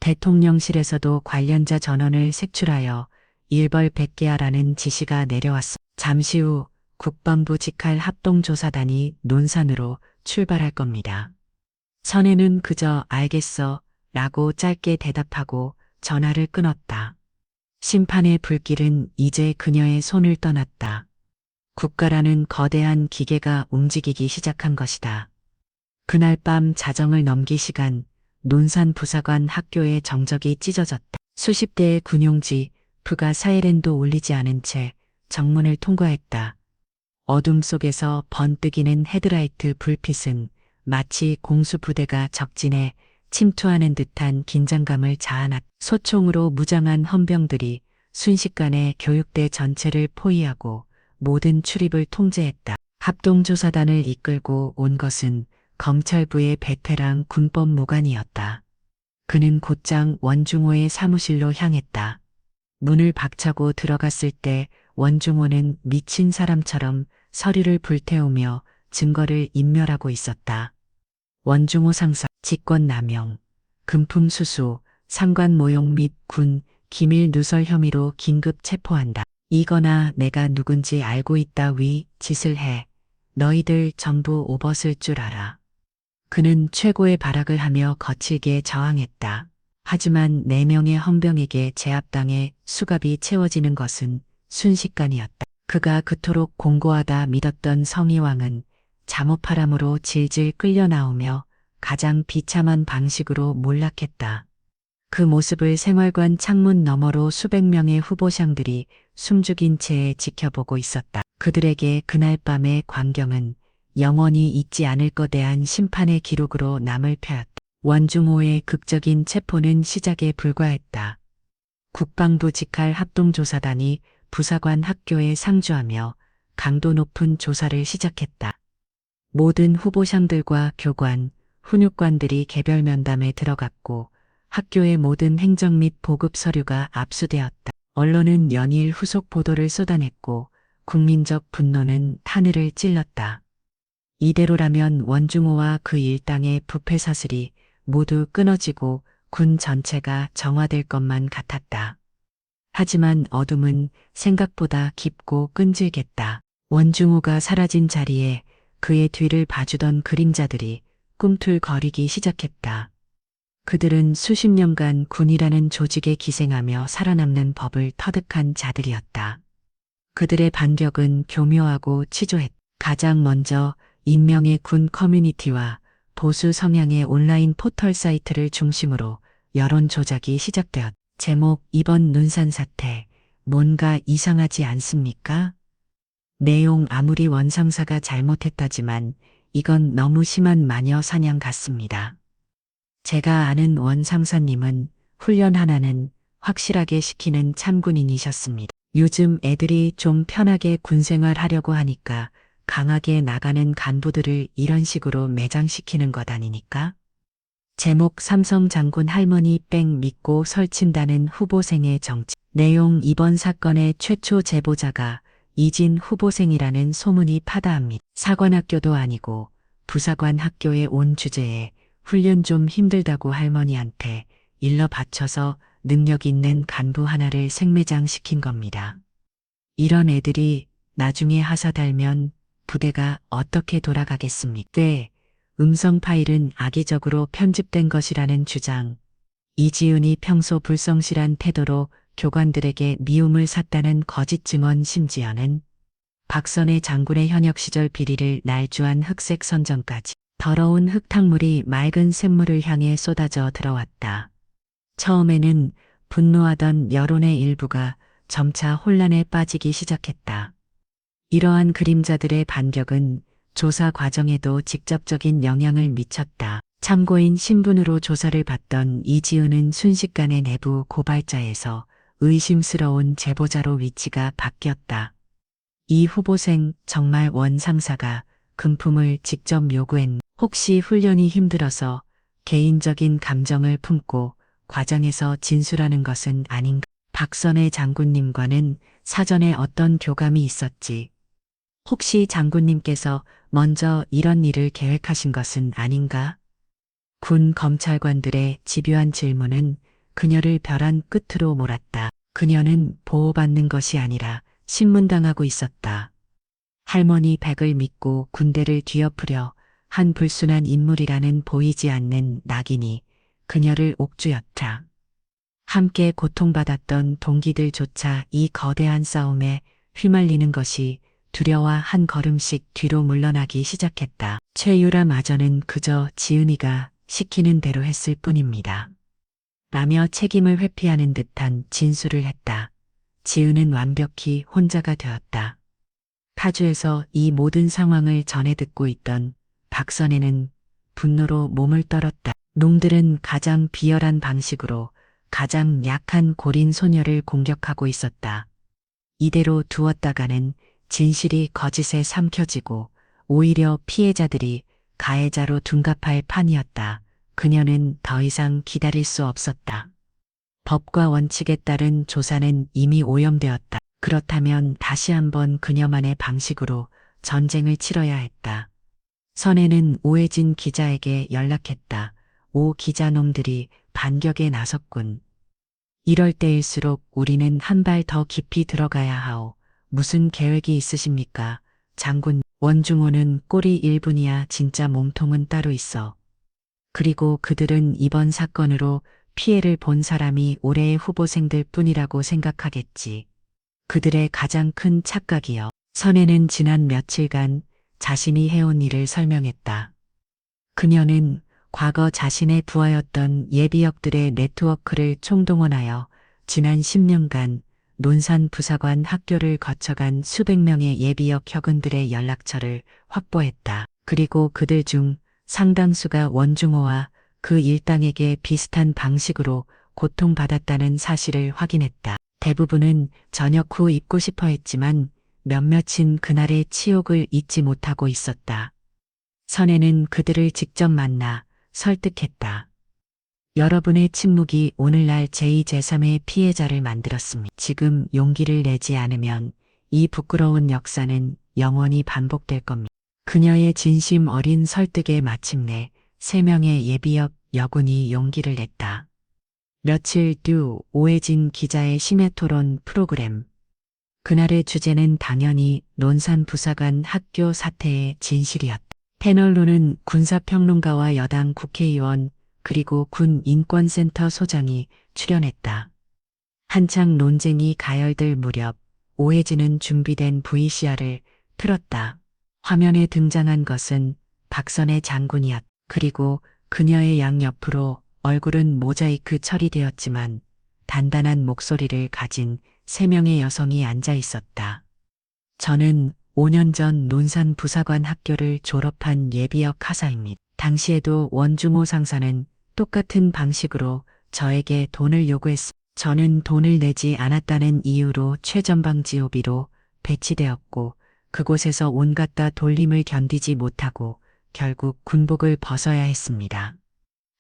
대통령실에서도 관련자 전원을 색출하여 일벌백계하라는 지시가 내려왔습니다. 잠시 후 국방부 직할 합동조사단이 논산으로 출발할 겁니다. 선혜는 그저 알겠어 라고 짧게 대답하고 전화를 끊었다. 심판의 불길은 이제 그녀의 손을 떠났다. 국가라는 거대한 기계가 움직이기 시작한 것이다. 그날 밤 자정을 넘기 시간, 논산 부사관 학교의 정적이 찢어졌다. 수십 대의 군용지, 부가 사이렌도 울리지 않은 채 정문을 통과했다. 어둠 속에서 번뜩이는 헤드라이트 불빛은 마치 공수부대가 적진에 침투하는 듯한 긴장감을 자아났다. 소총으로 무장한 헌병들이 순식간에 교육대 전체를 포위하고 모든 출입을 통제했다. 합동조사단을 이끌고 온 것은 검찰부의 베테랑 군법무관이었다. 그는 곧장 원중호의 사무실로 향했다. 문을 박차고 들어갔을 때 원중호는 미친 사람처럼 서류를 불태우며 증거를 인멸하고 있었다. 원중호 상사, 직권남용, 금품수수, 상관 모욕 및 군, 기밀 누설 혐의로 긴급 체포한다. 이거나 내가 누군지 알고 있다 위 짓을 해. 너희들 전부 오벗을 줄 알아. 그는 최고의 발악을 하며 거칠게 저항했다. 하지만 4명의 헌병에게 제압당해 수갑이 채워지는 것은 순식간이었다. 그가 그토록 공고하다 믿었던 성희왕은 잠옷파람으로 질질 끌려 나오며 가장 비참한 방식으로 몰락했다. 그 모습을 생활관 창문 너머로 수백 명의 후보상들이 숨죽인 채 지켜보고 있었다. 그들에게 그날 밤의 광경은 영원히 잊지 않을 거대한 심판의 기록으로 남을 펴였다. 원중호의 극적인 체포는 시작에 불과했다. 국방부 직할 합동조사단이 부사관 학교에 상주하며 강도 높은 조사를 시작했다. 모든 후보상들과 교관, 훈육관들이 개별 면담에 들어갔고 학교의 모든 행정 및 보급 서류가 압수되었다. 언론은 연일 후속 보도를 쏟아냈고 국민적 분노는 하늘을 찔렀다. 이대로라면 원중호와 그 일당의 부패 사슬이 모두 끊어지고 군 전체가 정화될 것만 같았다. 하지만 어둠은 생각보다 깊고 끈질겼다. 원중호가 사라진 자리에 그의 뒤를 봐주던 그림자들이 꿈틀거리기 시작했다. 그들은 수십 년간 군이라는 조직에 기생하며 살아남는 법을 터득한 자들이었다. 그들의 반격은 교묘하고 치졸했다. 가장 먼저 인명의 군 커뮤니티와 보수 성향의 온라인 포털 사이트를 중심으로 여론 조작이 시작되었다. 제목 이번 논산 사태 뭔가 이상하지 않습니까? 내용 아무리 원상사가 잘못했다지만 이건 너무 심한 마녀 사냥 같습니다. 제가 아는 원상사님은 훈련 하나는 확실하게 시키는 참군인이셨습니다. 요즘 애들이 좀 편하게 군생활 하려고 하니까 강하게 나가는 간부들을 이런 식으로 매장시키는 것 아니니까? 제목 삼성 장군 할머니 뺑 믿고 설친다는 후보생의 정치. 내용 이번 사건의 최초 제보자가 이진 후보생이라는 소문이 파다합니다. 사관학교도 아니고 부사관 학교에 온 주제에 훈련 좀 힘들다고 할머니한테 일러 바쳐서 능력 있는 간부 하나를 생매장시킨 겁니다. 이런 애들이 나중에 하사 달면 부대가 어떻게 돌아가겠습니까? 네, 음성 파일은 악의적으로 편집된 것이라는 주장. 이지은이 평소 불성실한 태도로 교관들에게 미움을 샀다는 거짓 증언 심지어는 박선의 장군의 현역 시절 비리를 날조한 흑색 선전까지. 더러운 흙탕물이 맑은 샘물을 향해 쏟아져 들어왔다. 처음에는 분노하던 여론의 일부가 점차 혼란에 빠지기 시작했다. 이러한 그림자들의 반격은 조사 과정에도 직접적인 영향을 미쳤다. 참고인 신분으로 조사를 받던 이지은은 순식간에 내부 고발자에서 의심스러운 제보자로 위치가 바뀌었다. 이 후보생 정말 원 상사가 금품을 직접 혹시 훈련이 힘들어서 개인적인 감정을 품고 과정에서 진술하는 것은 아닌가? 박선혜 장군님과는 사전에 어떤 교감이 있었지? 혹시 장군님께서 먼저 이런 일을 계획하신 것은 아닌가? 군 검찰관들의 집요한 질문은 그녀를 벼랑 끝으로 몰았다. 그녀는 보호받는 것이 아니라 신문당하고 있었다. 할머니 백을 믿고 군대를 뒤엎으려 한 불순한 인물이라는 보이지 않는 낙인이 그녀를 옥주였다. 함께 고통받았던 동기들조차 이 거대한 싸움에 휘말리는 것이 두려워 한 걸음씩 뒤로 물러나기 시작했다. 최유라마저는 그저 지은이가 시키는 대로 했을 뿐입니다. 라며 책임을 회피하는 듯한 진술을 했다. 지은은 완벽히 혼자가 되었다. 파주에서 이 모든 상황을 전해 듣고 있던 박선혜는 분노로 몸을 떨었다. 놈들은 가장 비열한 방식으로 가장 약한 고린 소녀를 공격하고 있었다. 이대로 두었다가는 진실이 거짓에 삼켜지고 오히려 피해자들이 가해자로 둔갑할 판이었다. 그녀는 더 이상 기다릴 수 없었다. 법과 원칙에 따른 조사는 이미 오염되었다. 그렇다면 다시 한번 그녀만의 방식으로 전쟁을 치러야 했다. 선혜는 오해진 기자에게 연락했다. 오 기자놈들이 반격에 나섰군. 이럴 때일수록 우리는 한 발 더 깊이 들어가야 하오. 무슨 계획이 있으십니까? 장군, 원중호는 꼬리 1분이야 진짜 몸통은 따로 있어. 그리고 그들은 이번 사건으로 피해를 본 사람이 올해의 후보생들 뿐이라고 생각하겠지. 그들의 가장 큰 착각이여. 선혜는 지난 며칠간 자신이 해온 일을 설명했다. 그녀는 과거 자신의 부하였던 예비역들의 네트워크를 총동원하여 지난 10년간 논산 부사관 학교를 거쳐간 수백 명의 예비역 혁은들의 연락처를 확보했다. 그리고 그들 중 상당수가 원중호와 그 일당에게 비슷한 방식으로 고통받았다는 사실을 확인했다. 대부분은 저녁 후 잊고 싶어 했지만 몇몇은 그날의 치욕을 잊지 못하고 있었다. 선혜는 그들을 직접 만나 설득했다. 여러분의 침묵이 오늘날 제2, 제3의 피해자를 만들었습니다. 지금 용기를 내지 않으면 이 부끄러운 역사는 영원히 반복될 겁니다. 그녀의 진심 어린 설득에 마침내 3명의 예비역 여군이 용기를 냈다. 며칠 뒤 오해진 기자의 심야토론 프로그램. 그날의 주제는 당연히 논산 부사관 학교 사태의 진실이었다. 패널로는 군사평론가와 여당 국회의원 그리고 군 인권센터 소장이 출연했다. 한창 논쟁이 가열될 무렵 오해진은 준비된 VCR을 틀었다. 화면에 등장한 것은 박선혜 장군이었다. 그리고 그녀의 양옆으로 얼굴은 모자이크 처리되었지만 단단한 목소리를 가진 3명의 여성이 앉아 있었다. 저는 5년 전 논산 부사관 학교를 졸업한 예비역 하사입니다. 당시에도 원중호 상사는 똑같은 방식으로 저에게 돈을 요구했습니다. 저는 돈을 내지 않았다는 이유로 최전방지호비로 배치되었고 그곳에서 온갖 다 돌림을 견디지 못하고 결국 군복을 벗어야 했습니다.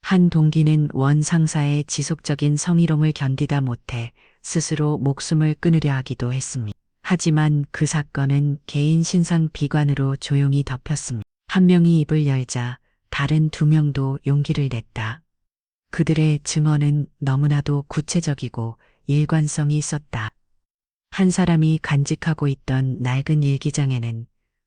한 동기는 원 상사의 지속적인 성희롱을 견디다 못해 스스로 목숨을 끊으려 하기도 했습니다. 하지만 그 사건은 개인 신상 비관으로 조용히 덮였습니다. 한 명이 입을 열자 다른 2명도 용기를 냈다. 그들의 증언은 너무나도 구체적이고 일관성이 있었다. 한 사람이 간직하고 있던 낡은 일기장에는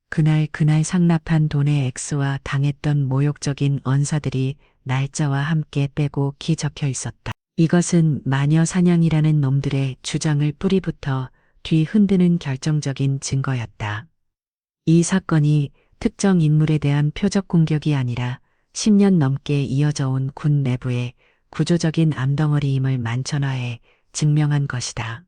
그날 상납한 돈의 액수와 당했던 모욕적인 언사들이 날짜와 함께 빼곡히 적혀 있었다. 이것은 마녀 사냥이라는 놈들의 주장을 뿌리부터 뒤 흔드는 결정적인 증거였다. 이 사건이 특정 인물에 대한 표적 공격이 아니라 10년 넘게 이어져 온 군 내부의 구조적인 암덩어리임을 만천하에 증명한 것이다.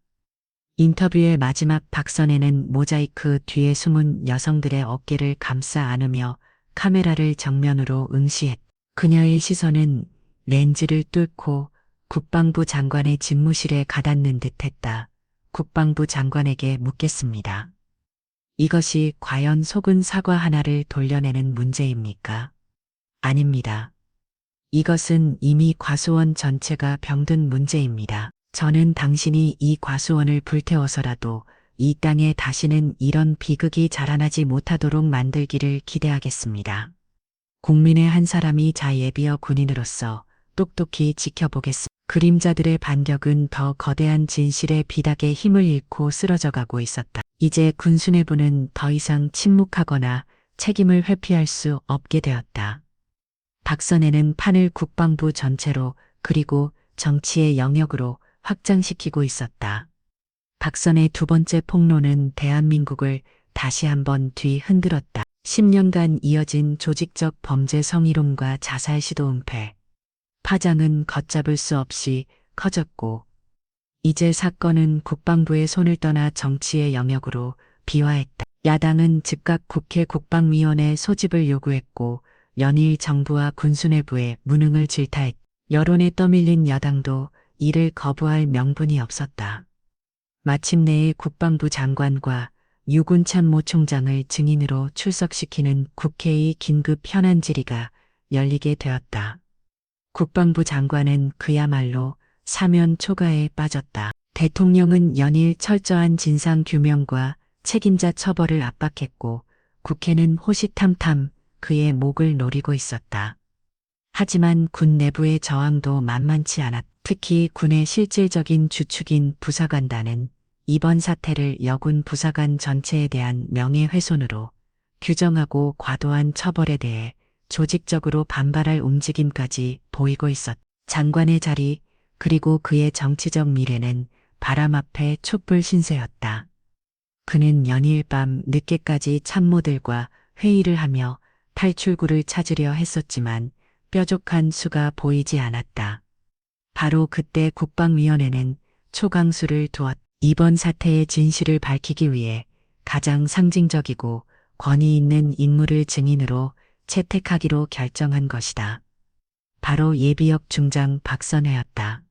인터뷰의 마지막 박선혜는 모자이크 뒤에 숨은 여성들의 어깨를 감싸 안으며 카메라를 정면으로 응시했다. 그녀의 시선은 렌즈를 뚫고 국방부 장관의 집무실에 가닿는 듯했다. 국방부 장관에게 묻겠습니다. 이것이 과연 속은 사과 하나를 돌려내는 문제입니까? 아닙니다. 이것은 이미 과수원 전체가 병든 문제입니다. 저는 당신이 이 과수원을 불태워서라도 이 땅에 다시는 이런 비극이 자라나지 못하도록 만들기를 기대하겠습니다. 국민의 한 사람이 자예비어 군인으로서 똑똑히 지켜보겠습니다. 그림자들의 반격은 더 거대한 진실의 비닥에 힘을 잃고 쓰러져가고 있었다. 이제 군수뇌부는 더 이상 침묵하거나 책임을 회피할 수 없게 되었다. 박선혜는 판을 국방부 전체로 그리고 정치의 영역으로 확장시키고 있었다. 박선의 두 번째 폭로는 대한민국을 다시 한번 뒤흔들었다. 10년간 이어진 조직적 범죄 성희롱과 자살 시도 은폐. 파장은 걷잡을 수 없이 커졌고 이제 사건은 국방부의 손을 떠나 정치의 영역으로 비화했다. 야당은 즉각 국회 국방위원회 소집을 요구했고 연일 정부와 군수뇌부의 무능을 질타했다. 여론에 떠밀린 여당도 이를 거부할 명분이 없었다. 마침내 국방부 장관과 유군참모총장을 증인으로 출석시키는 국회의 긴급 현안 질의가 열리게 되었다. 국방부 장관은 그야말로 사면 초가에 빠졌다. 대통령은 연일 철저한 진상규명과 책임자 처벌을 압박했고 국회는 호시탐탐 그의 목을 노리고 있었다. 하지만 군 내부의 저항도 만만치 않았다. 특히 군의 실질적인 주축인 부사관단은 이번 사태를 여군 부사관 전체에 대한 명예훼손으로 규정하고 과도한 처벌에 대해 조직적으로 반발할 움직임까지 보이고 있었다. 장관의 자리 그리고 그의 정치적 미래는 바람 앞에 촛불 신세였다. 그는 연일 밤 늦게까지 참모들과 회의를 하며 탈출구를 찾으려 했었지만 뾰족한 수가 보이지 않았다. 바로 그때 국방위원회는 초강수를 두었다. 이번 사태의 진실을 밝히기 위해 가장 상징적이고 권위 있는 인물을 증인으로 채택하기로 결정한 것이다. 바로 예비역 중장 박선혜였다.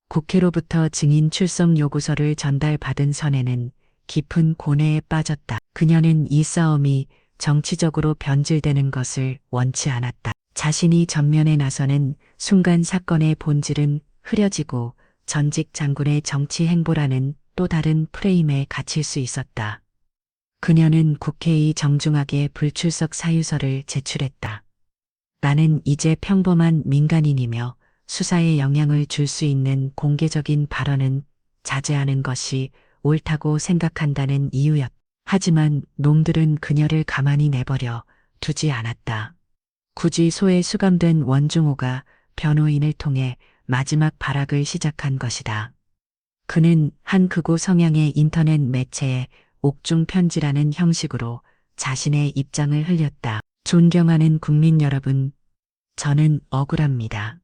국회로부터 증인 출석 요구서를 전달받은 선혜는 깊은 고뇌에 빠졌다. 그녀는 이 싸움이 정치적으로 변질되는 것을 원치 않았다. 자신이 전면에 나서는 순간 사건의 본질은 흐려지고 전직 장군의 정치 행보라는 또 다른 프레임에 갇힐 수 있었다. 그녀는 국회의 정중하게 불출석 사유서를 제출했다. 나는 이제 평범한 민간인이며 수사에 영향을 줄 수 있는 공개적인 발언은 자제하는 것이 옳다고 생각한다는 이유였다. 하지만 놈들은 그녀를 가만히 내버려 두지 않았다. 굳이 소에 수감된 원중호가 변호인을 통해 마지막 발악을 시작한 것이다. 그는 한 극우 성향의 인터넷 매체에 옥중 편지라는 형식으로 자신의 입장을 흘렸다. 존경하는 국민 여러분, 저는 억울합니다.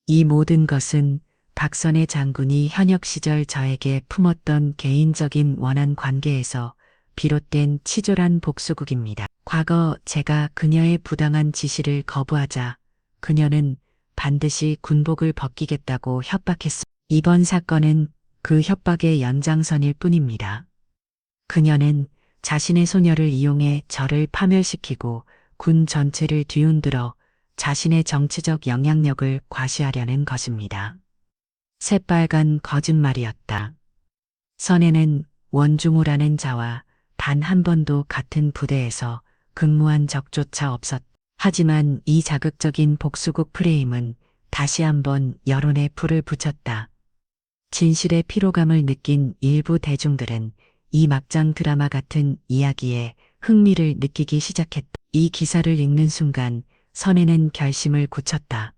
이 모든 것은 박선혜 장군이 현역 시절 저에게 품었던 개인적인 원한 관계에서 비롯된 치졸한 복수극입니다. 과거 제가 그녀의 부당한 지시를 거부하자 그녀는 반드시 군복을 벗기겠다고 협박했습니다. 이번 사건은 그 협박의 연장선일 뿐입니다. 그녀는 자신의 소녀를 이용해 저를 파멸시키고 군 전체를 뒤흔들어 자신의 정치적 영향력을 과시하려는 것입니다. 새빨간 거짓말이었다. 선혜는 원중호라는 자와 단 한 번도 같은 부대에서 근무한 적조차 없었다. 하지만 이 자극적인 복수국 프레임은 다시 한번 여론에 불을 붙였다. 진실의 피로감을 느낀 일부 대중들은 이 막장 드라마 같은 이야기에 흥미를 느끼기 시작했다. 이 기사를 읽는 순간 선혜는 결심을 굳혔다.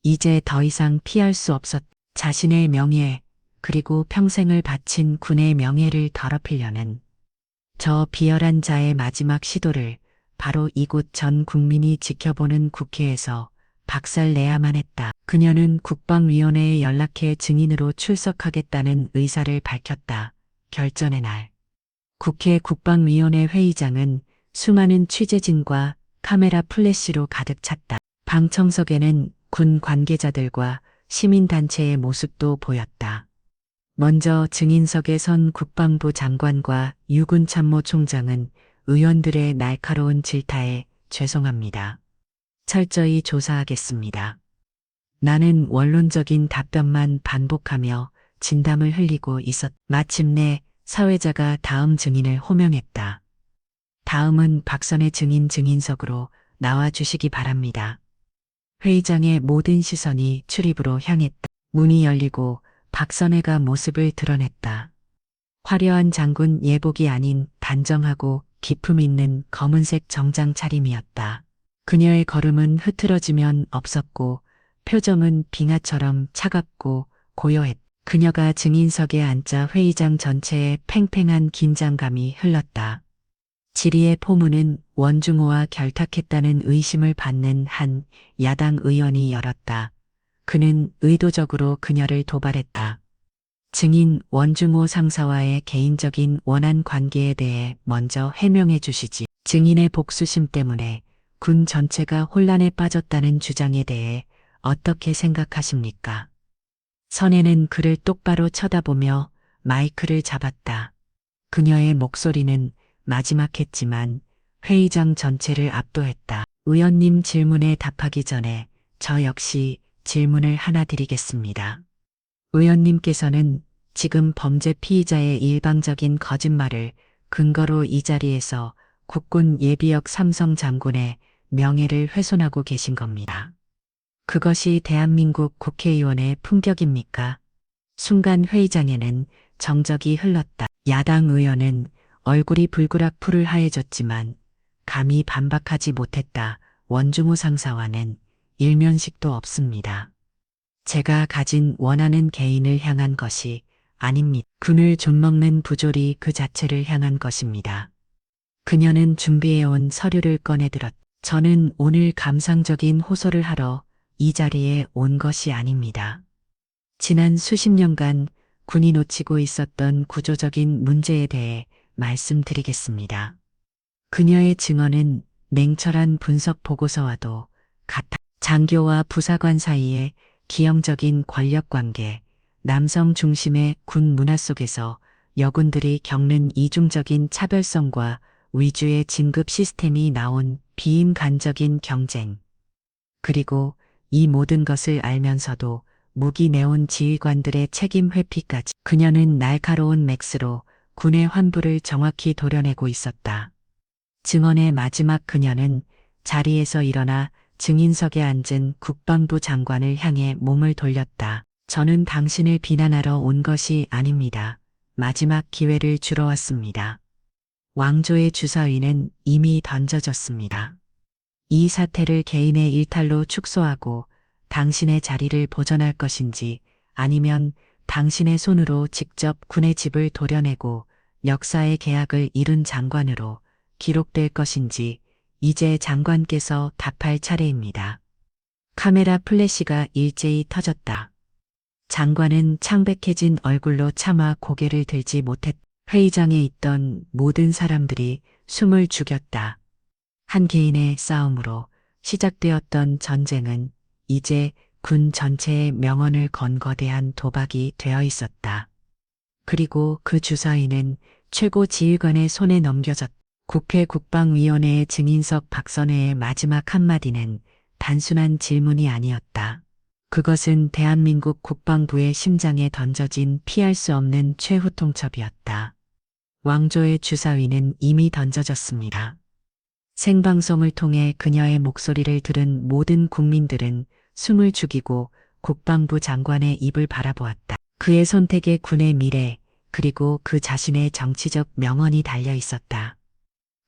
이제 더 이상 피할 수 없었다. 자신의 명예 그리고 평생을 바친 군의 명예를 더럽히려는 저 비열한 자의 마지막 시도를 바로 이곳 전 국민이 지켜보는 국회에서 박살내야만 했다. 그녀는 국방위원회에 연락해 증인으로 출석하겠다는 의사를 밝혔다. 결전의 날. 국회 국방위원회 회의장은 수많은 취재진과 카메라 플래시로 가득 찼다. 방청석에는 군 관계자들과 시민단체의 모습도 보였다. 먼저 증인석에 선 국방부 장관과 유군 참모총장은 의원들의 날카로운 질타에 죄송합니다. 철저히 조사하겠습니다. 나는 원론적인 답변만 반복하며 진담을 흘리고 마침내 사회자가 다음 증인을 호명했다. 다음은 박선의 증인석으로 나와 주시기 바랍니다. 회의장의 모든 시선이 출입으로 향했다. 문이 열리고 박선혜가 모습을 드러냈다. 화려한 장군 예복이 아닌 단정하고 기품 있는 검은색 정장 차림이었다. 그녀의 걸음은 흐트러지면 없었고 표정은 빙하처럼 차갑고 고요했다. 그녀가 증인석에 앉자 회의장 전체에 팽팽한 긴장감이 흘렀다. 질의의 포문은 원중호와 결탁했다는 의심을 받는 한 야당 의원이 열었다. 그는 의도적으로 그녀를 도발했다. 증인 원중호 상사와의 개인적인 원한 관계에 대해 먼저 해명해 주시지. 증인의 복수심 때문에 군 전체가 혼란에 빠졌다는 주장에 대해 어떻게 생각하십니까? 선혜는 그를 똑바로 쳐다보며 마이크를 잡았다. 그녀의 목소리는 마지막했지만 회의장 전체를 압도했다. 의원님 질문에 답하기 전에 저 역시 질문을 하나 드리겠습니다. 의원님께서는 지금 범죄 피의자의 일방적인 거짓말을 근거로 이 자리에서 국군 예비역 삼성 장군의 명예를 훼손하고 계신 겁니다. 그것이 대한민국 국회의원의 품격입니까? 순간 회의장에는 정적이 흘렀다. 야당 의원은 얼굴이 불그락 풀을 하얘졌지만 감히 반박하지 못했다. 원중호 상사와는 일면식도 없습니다. 제가 가진 원하는 개인을 향한 것이 아닙니다. 군을 좀먹는 부조리 그 자체를 향한 것입니다. 그녀는 준비해온 서류를 꺼내들었다. 저는 오늘 감상적인 호소를 하러 이 자리에 온 것이 아닙니다. 지난 수십 년간 군이 놓치고 있었던 구조적인 문제에 대해 말씀드리겠습니다. 그녀의 증언은 냉철한 분석 보고서와도 같아. 장교와 부사관 사이의 기형적인 권력관계, 남성 중심의 군 문화 속에서 여군들이 겪는 이중적인 차별성과 위주의 진급 시스템이 나온 비인간적인 경쟁. 그리고 이 모든 것을 알면서도 무기 내온 지휘관들의 책임 회피까지. 그녀는 날카로운 맥스로 군의 환부를 정확히 도려내고 있었다. 증언의 마지막 그녀는 자리에서 일어나 증인석에 앉은 국방부 장관을 향해 몸을 돌렸다. 저는 당신을 비난하러 온 것이 아닙니다. 마지막 기회를 주러 왔습니다. 왕조의 주사위는 이미 던져졌습니다. 이 사태를 개인의 일탈로 축소하고 당신의 자리를 보전할 것인지 아니면 당신의 손으로 직접 군의 집을 도려내고 역사의 계약을 이룬 장관으로 기록될 것인지 이제 장관께서 답할 차례입니다. 카메라 플래시가 일제히 터졌다. 장관은 창백해진 얼굴로 차마 고개를 들지 못했다. 회의장에 있던 모든 사람들이 숨을 죽였다. 한 개인의 싸움으로 시작되었던 전쟁은 이제 군 전체의 명언을 건 거대한 도박이 되어 있었다. 그리고 그 주사위는 최고 지휘관의 손에 넘겨졌다. 국회 국방위원회의 증인석 박선혜의 마지막 한마디는 단순한 질문이 아니었다. 그것은 대한민국 국방부의 심장에 던져진 피할 수 없는 최후 통첩이었다. 왕조의 주사위는 이미 던져졌습니다. 생방송을 통해 그녀의 목소리를 들은 모든 국민들은 숨을 죽이고 국방부 장관의 입을 바라보았다. 그의 선택에 군의 미래, 그리고 그 자신의 정치적 명언이 달려 있었다.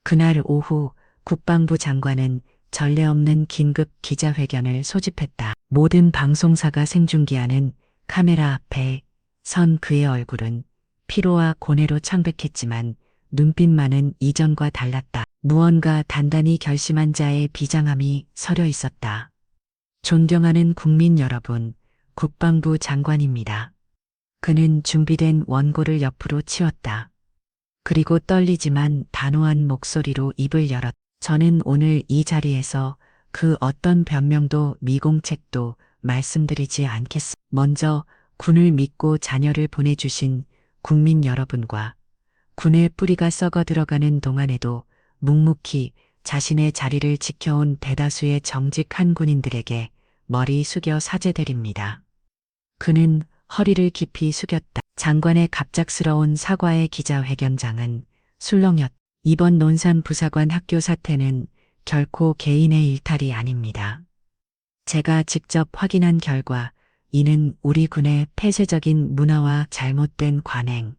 그날 오후 국방부 장관은 전례 없는 긴급 기자회견을 소집했다. 모든 방송사가 생중계하는 카메라 앞에 선 그의 얼굴은 피로와 고뇌로 창백했지만 눈빛만은 이전과 달랐다. 무언가 단단히 결심한 자의 비장함이 서려 있었다. 존경하는 국민 여러분, 국방부 장관입니다. 그는 준비된 원고를 옆으로 치웠다. 그리고 떨리지만 단호한 목소리로 입을 열었다. 저는 오늘 이 자리에서 그 어떤 변명도 미공책도 말씀드리지 않겠습니다. 먼저 군을 믿고 자녀를 보내주신 국민 여러분과 군의 뿌리가 썩어 들어가는 동안에도 묵묵히 자신의 자리를 지켜온 대다수의 정직한 군인들에게 머리 숙여 사죄드립니다. 그는 허리를 깊이 숙였다. 장관의 갑작스러운 사과의 기자회견장은 술렁였다. 이번 논산 부사관 학교 사태는 결코 개인의 일탈이 아닙니다. 제가 직접 확인한 결과 이는 우리 군의 폐쇄적인 문화와 잘못된 관행,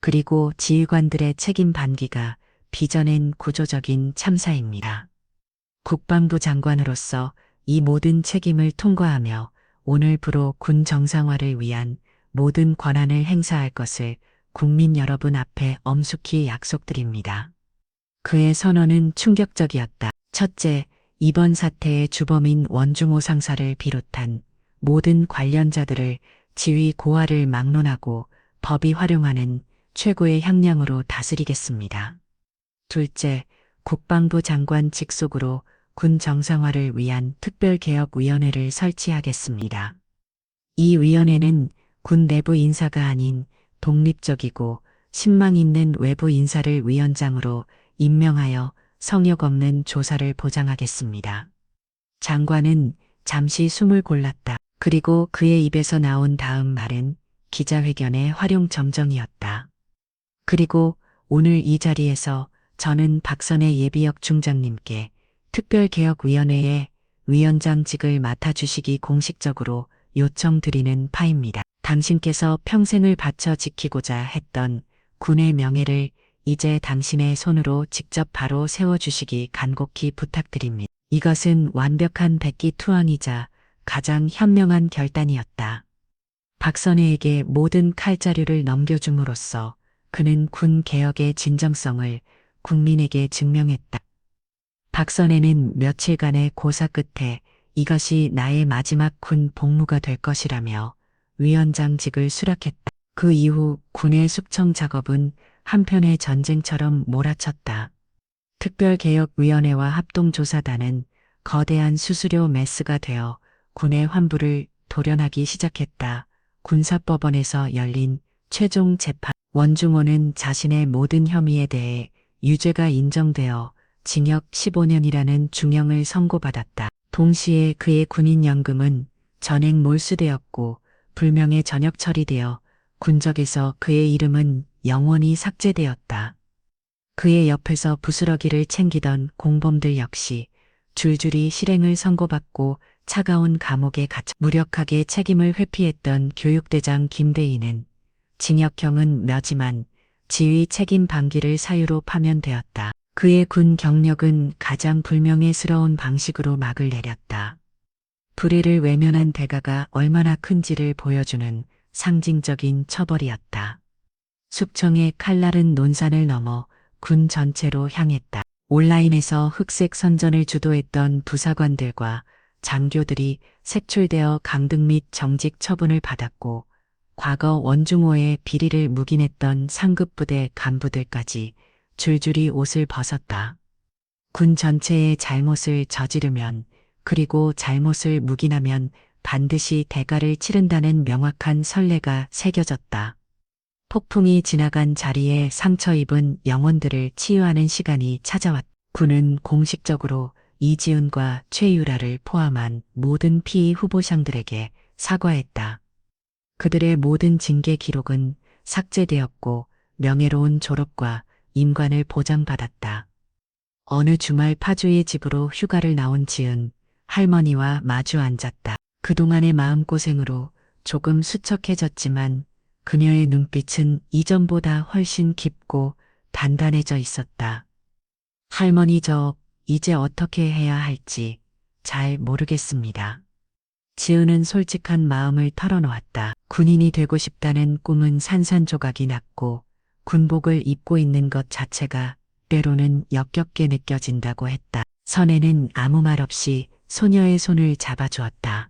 그리고 지휘관들의 책임 반기가 빚어낸 구조적인 참사입니다. 국방부 장관으로서 이 모든 책임을 통과하며 오늘부로 군 정상화를 위한 모든 권한을 행사할 것을 국민 여러분 앞에 엄숙히 약속드립니다. 그의 선언은 충격적이었다. 첫째, 이번 사태의 주범인 원중호 상사를 비롯한 모든 관련자들을 지위 고하를 막론하고 법이 활용하는 최고의 형량으로 다스리겠습니다. 둘째, 국방부 장관 직속으로 군 정상화를 위한 특별개혁위원회를 설치하겠습니다. 이 위원회는 군 내부 인사가 아닌 독립적이고 신망 있는 외부 인사를 위원장으로 임명하여 성역 없는 조사를 보장하겠습니다. 장관은 잠시 숨을 골랐다. 그리고 그의 입에서 나온 다음 말은 기자회견의 활용점정이었다. 그리고 오늘 이 자리에서 저는 박선의 예비역 중장님께 특별개혁위원회의 위원장직을 맡아주시기 공식적으로 요청드리는 바입니다. 당신께서 평생을 바쳐 지키고자 했던 군의 명예를 이제 당신의 손으로 직접 바로 세워주시기 간곡히 부탁드립니다. 이것은 완벽한 백기투항이자 가장 현명한 결단이었다. 박선혜에게 모든 칼자루를 넘겨줌으로써 그는 군 개혁의 진정성을 국민에게 증명했다. 박선혜는 며칠간의 고사 끝에 이것이 나의 마지막 군 복무가 될 것이라며 위원장직을 수락했다. 그 이후 군의 숙청 작업은 한편의 전쟁처럼 몰아쳤다. 특별개혁위원회와 합동조사단은 거대한 수수료 메스가 되어 군의 환부를 도련하기 시작했다. 군사법원에서 열린 최종 재판. 원중호는 자신의 모든 혐의에 대해 유죄가 인정되어 징역 15년이라는 중형을 선고받았다. 동시에 그의 군인연금은 전액 몰수되었고 불명예 전역 처리되어 군적에서 그의 이름은 영원히 삭제되었다. 그의 옆에서 부스러기를 챙기던 공범들 역시 줄줄이 실행을 선고받고 차가운 감옥에 갇혀 무력하게 책임을 회피했던 교육대장 김대희는 징역형은 묘지만 지휘 책임 방기를 사유로 파면되었다. 그의 군 경력은 가장 불명예스러운 방식으로 막을 내렸다. 불의를 외면한 대가가 얼마나 큰지를 보여주는 상징적인 처벌이었다. 숙청의 칼날은 논산을 넘어 군 전체로 향했다. 온라인에서 흑색 선전을 주도했던 부사관들과 장교들이 색출되어 강등 및 정직 처분을 받았고 과거 원중호의 비리를 묵인했던 상급부대 간부들까지 줄줄이 옷을 벗었다. 군 전체의 잘못을 저지르면 그리고 잘못을 묵인하면 반드시 대가를 치른다는 명확한 선례가 새겨졌다. 폭풍이 지나간 자리에 상처 입은 영혼들을 치유하는 시간이 찾아왔다. 군은 공식적으로 이지훈과 최유라를 포함한 모든 피의 후보상들에게 사과했다. 그들의 모든 징계 기록은 삭제되었고 명예로운 졸업과 임관을 보장받았다. 어느 주말 파주의 집으로 휴가를 나온 지은 할머니와 마주 앉았다. 그동안의 마음고생으로 조금 수척해졌지만 그녀의 눈빛은 이전보다 훨씬 깊고 단단해져 있었다. 할머니, 저 이제 어떻게 해야 할지 잘 모르겠습니다. 지은은 솔직한 마음을 털어놓았다. 군인이 되고 싶다는 꿈은 산산조각이 났고 군복을 입고 있는 것 자체가 때로는 역겹게 느껴진다고 했다. 선혜는 아무 말 없이 소녀의 손을 잡아주었다.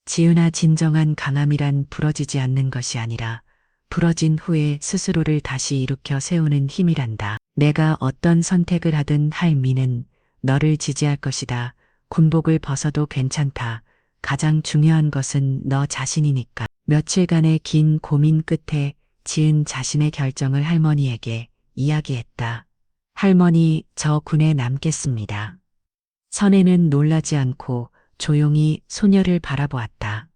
지은아, 진정한 강함이란 부러지지 않는 것이 아니라 부러진 후에 스스로를 다시 일으켜 세우는 힘이란다. 내가 어떤 선택을 하든 할미는 너를 지지할 것이다. 군복을 벗어도 괜찮다. 가장 중요한 것은 너 자신이니까. 며칠간의 긴 고민 끝에 지은 자신의 결정을 할머니에게 이야기했다. 할머니, 저 군에 남겠습니다. 선혜는 놀라지 않고 조용히 소녀를 바라보았다.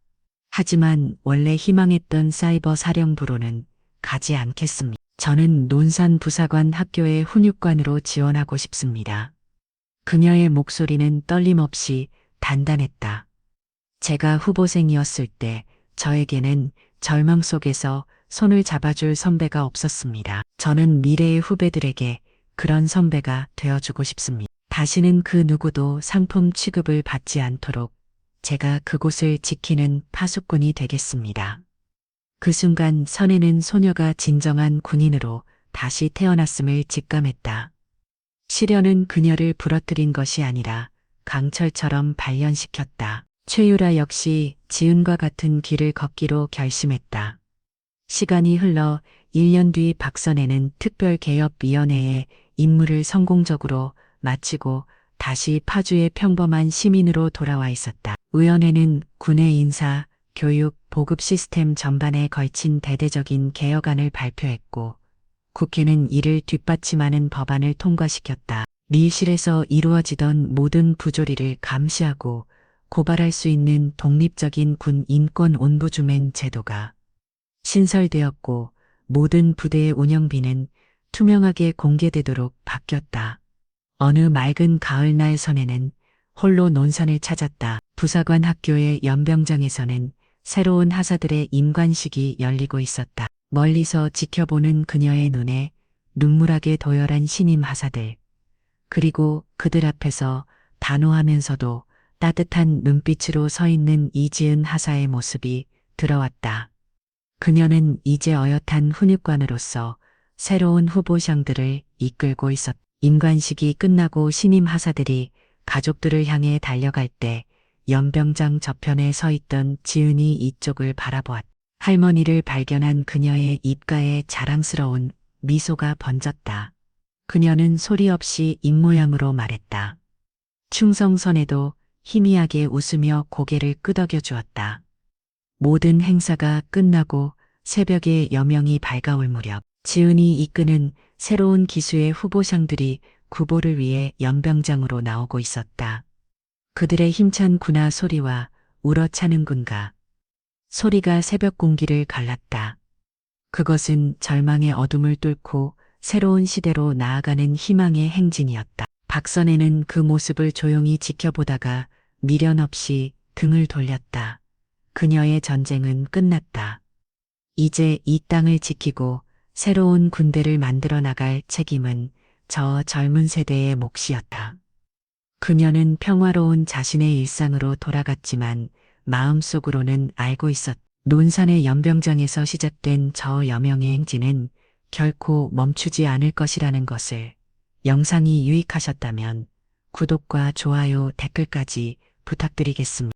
하지만 원래 희망했던 사이버 사령부로는 가지 않겠습니다. 저는 논산 부사관 학교의 훈육관으로 지원하고 싶습니다. 그녀의 목소리는 떨림없이 단단했다. 제가 후보생이었을 때 저에게는 절망 속에서 손을 잡아줄 선배가 없었습니다. 저는 미래의 후배들에게 그런 선배가 되어주고 싶습니다. 다시는 그 누구도 상품 취급을 받지 않도록 제가 그곳을 지키는 파수꾼이 되겠습니다. 그 순간 선혜는 소녀가 진정한 군인으로 다시 태어났음을 직감했다. 시련은 그녀를 부러뜨린 것이 아니라 강철처럼 단련시켰다. 최유라 역시 지은과 같은 길을 걷기로 결심했다. 시간이 흘러 1년 뒤 박선혜는 특별개혁위원회의 임무를 성공적으로 마치고 다시 파주의 평범한 시민으로 돌아와 있었다. 위원회는 군의 인사, 교육, 보급 시스템 전반에 걸친 대대적인 개혁안을 발표했고 국회는 이를 뒷받침하는 법안을 통과시켰다. 밀실에서 이루어지던 모든 부조리를 감시하고 고발할 수 있는 독립적인 군 인권 온부주맨 제도가 신설되었고 모든 부대의 운영비는 투명하게 공개되도록 바뀌었다. 어느 맑은 가을날 선혜는 홀로 논산을 찾았다. 부사관 학교의 연병장에서는 새로운 하사들의 임관식이 열리고 있었다. 멀리서 지켜보는 그녀의 눈에 눈물하게 도열한 신임 하사들, 그리고 그들 앞에서 단호하면서도 따뜻한 눈빛으로 서 있는 이지은 하사의 모습이 들어왔다. 그녀는 이제 어엿한 훈육관으로서 새로운 후보생들을 이끌고 있었다. 임관식이 끝나고 신임 하사들이 가족들을 향해 달려갈 때 연병장 저편에 서 있던 지은이 이쪽을 바라보았다. 할머니를 발견한 그녀의 입가에 자랑스러운 미소가 번졌다. 그녀는 소리 없이 입모양으로 말했다. 충성선에도 희미하게 웃으며 고개를 끄덕여 주었다. 모든 행사가 끝나고 새벽에 여명이 밝아올 무렵 지은이 이끄는 새로운 기수의 후보상들이 구보를 위해 연병장으로 나오고 있었다. 그들의 힘찬 군화 소리와 울어차는 군가 소리가 새벽 공기를 갈랐다. 그것은 절망의 어둠을 뚫고 새로운 시대로 나아가는 희망의 행진이었다. 박선혜는 그 모습을 조용히 지켜보다가 미련 없이 등을 돌렸다. 그녀의 전쟁은 끝났다. 이제 이 땅을 지키고 새로운 군대를 만들어 나갈 책임은 저 젊은 세대의 몫이었다. 그녀는 평화로운 자신의 일상으로 돌아갔지만 마음속으로는 알고 있었다. 논산의 연병장에서 시작된 저 여명의 행진은 결코 멈추지 않을 것이라는 것을. 영상이 유익하셨다면 구독과 좋아요, 댓글까지 부탁드리겠습니다.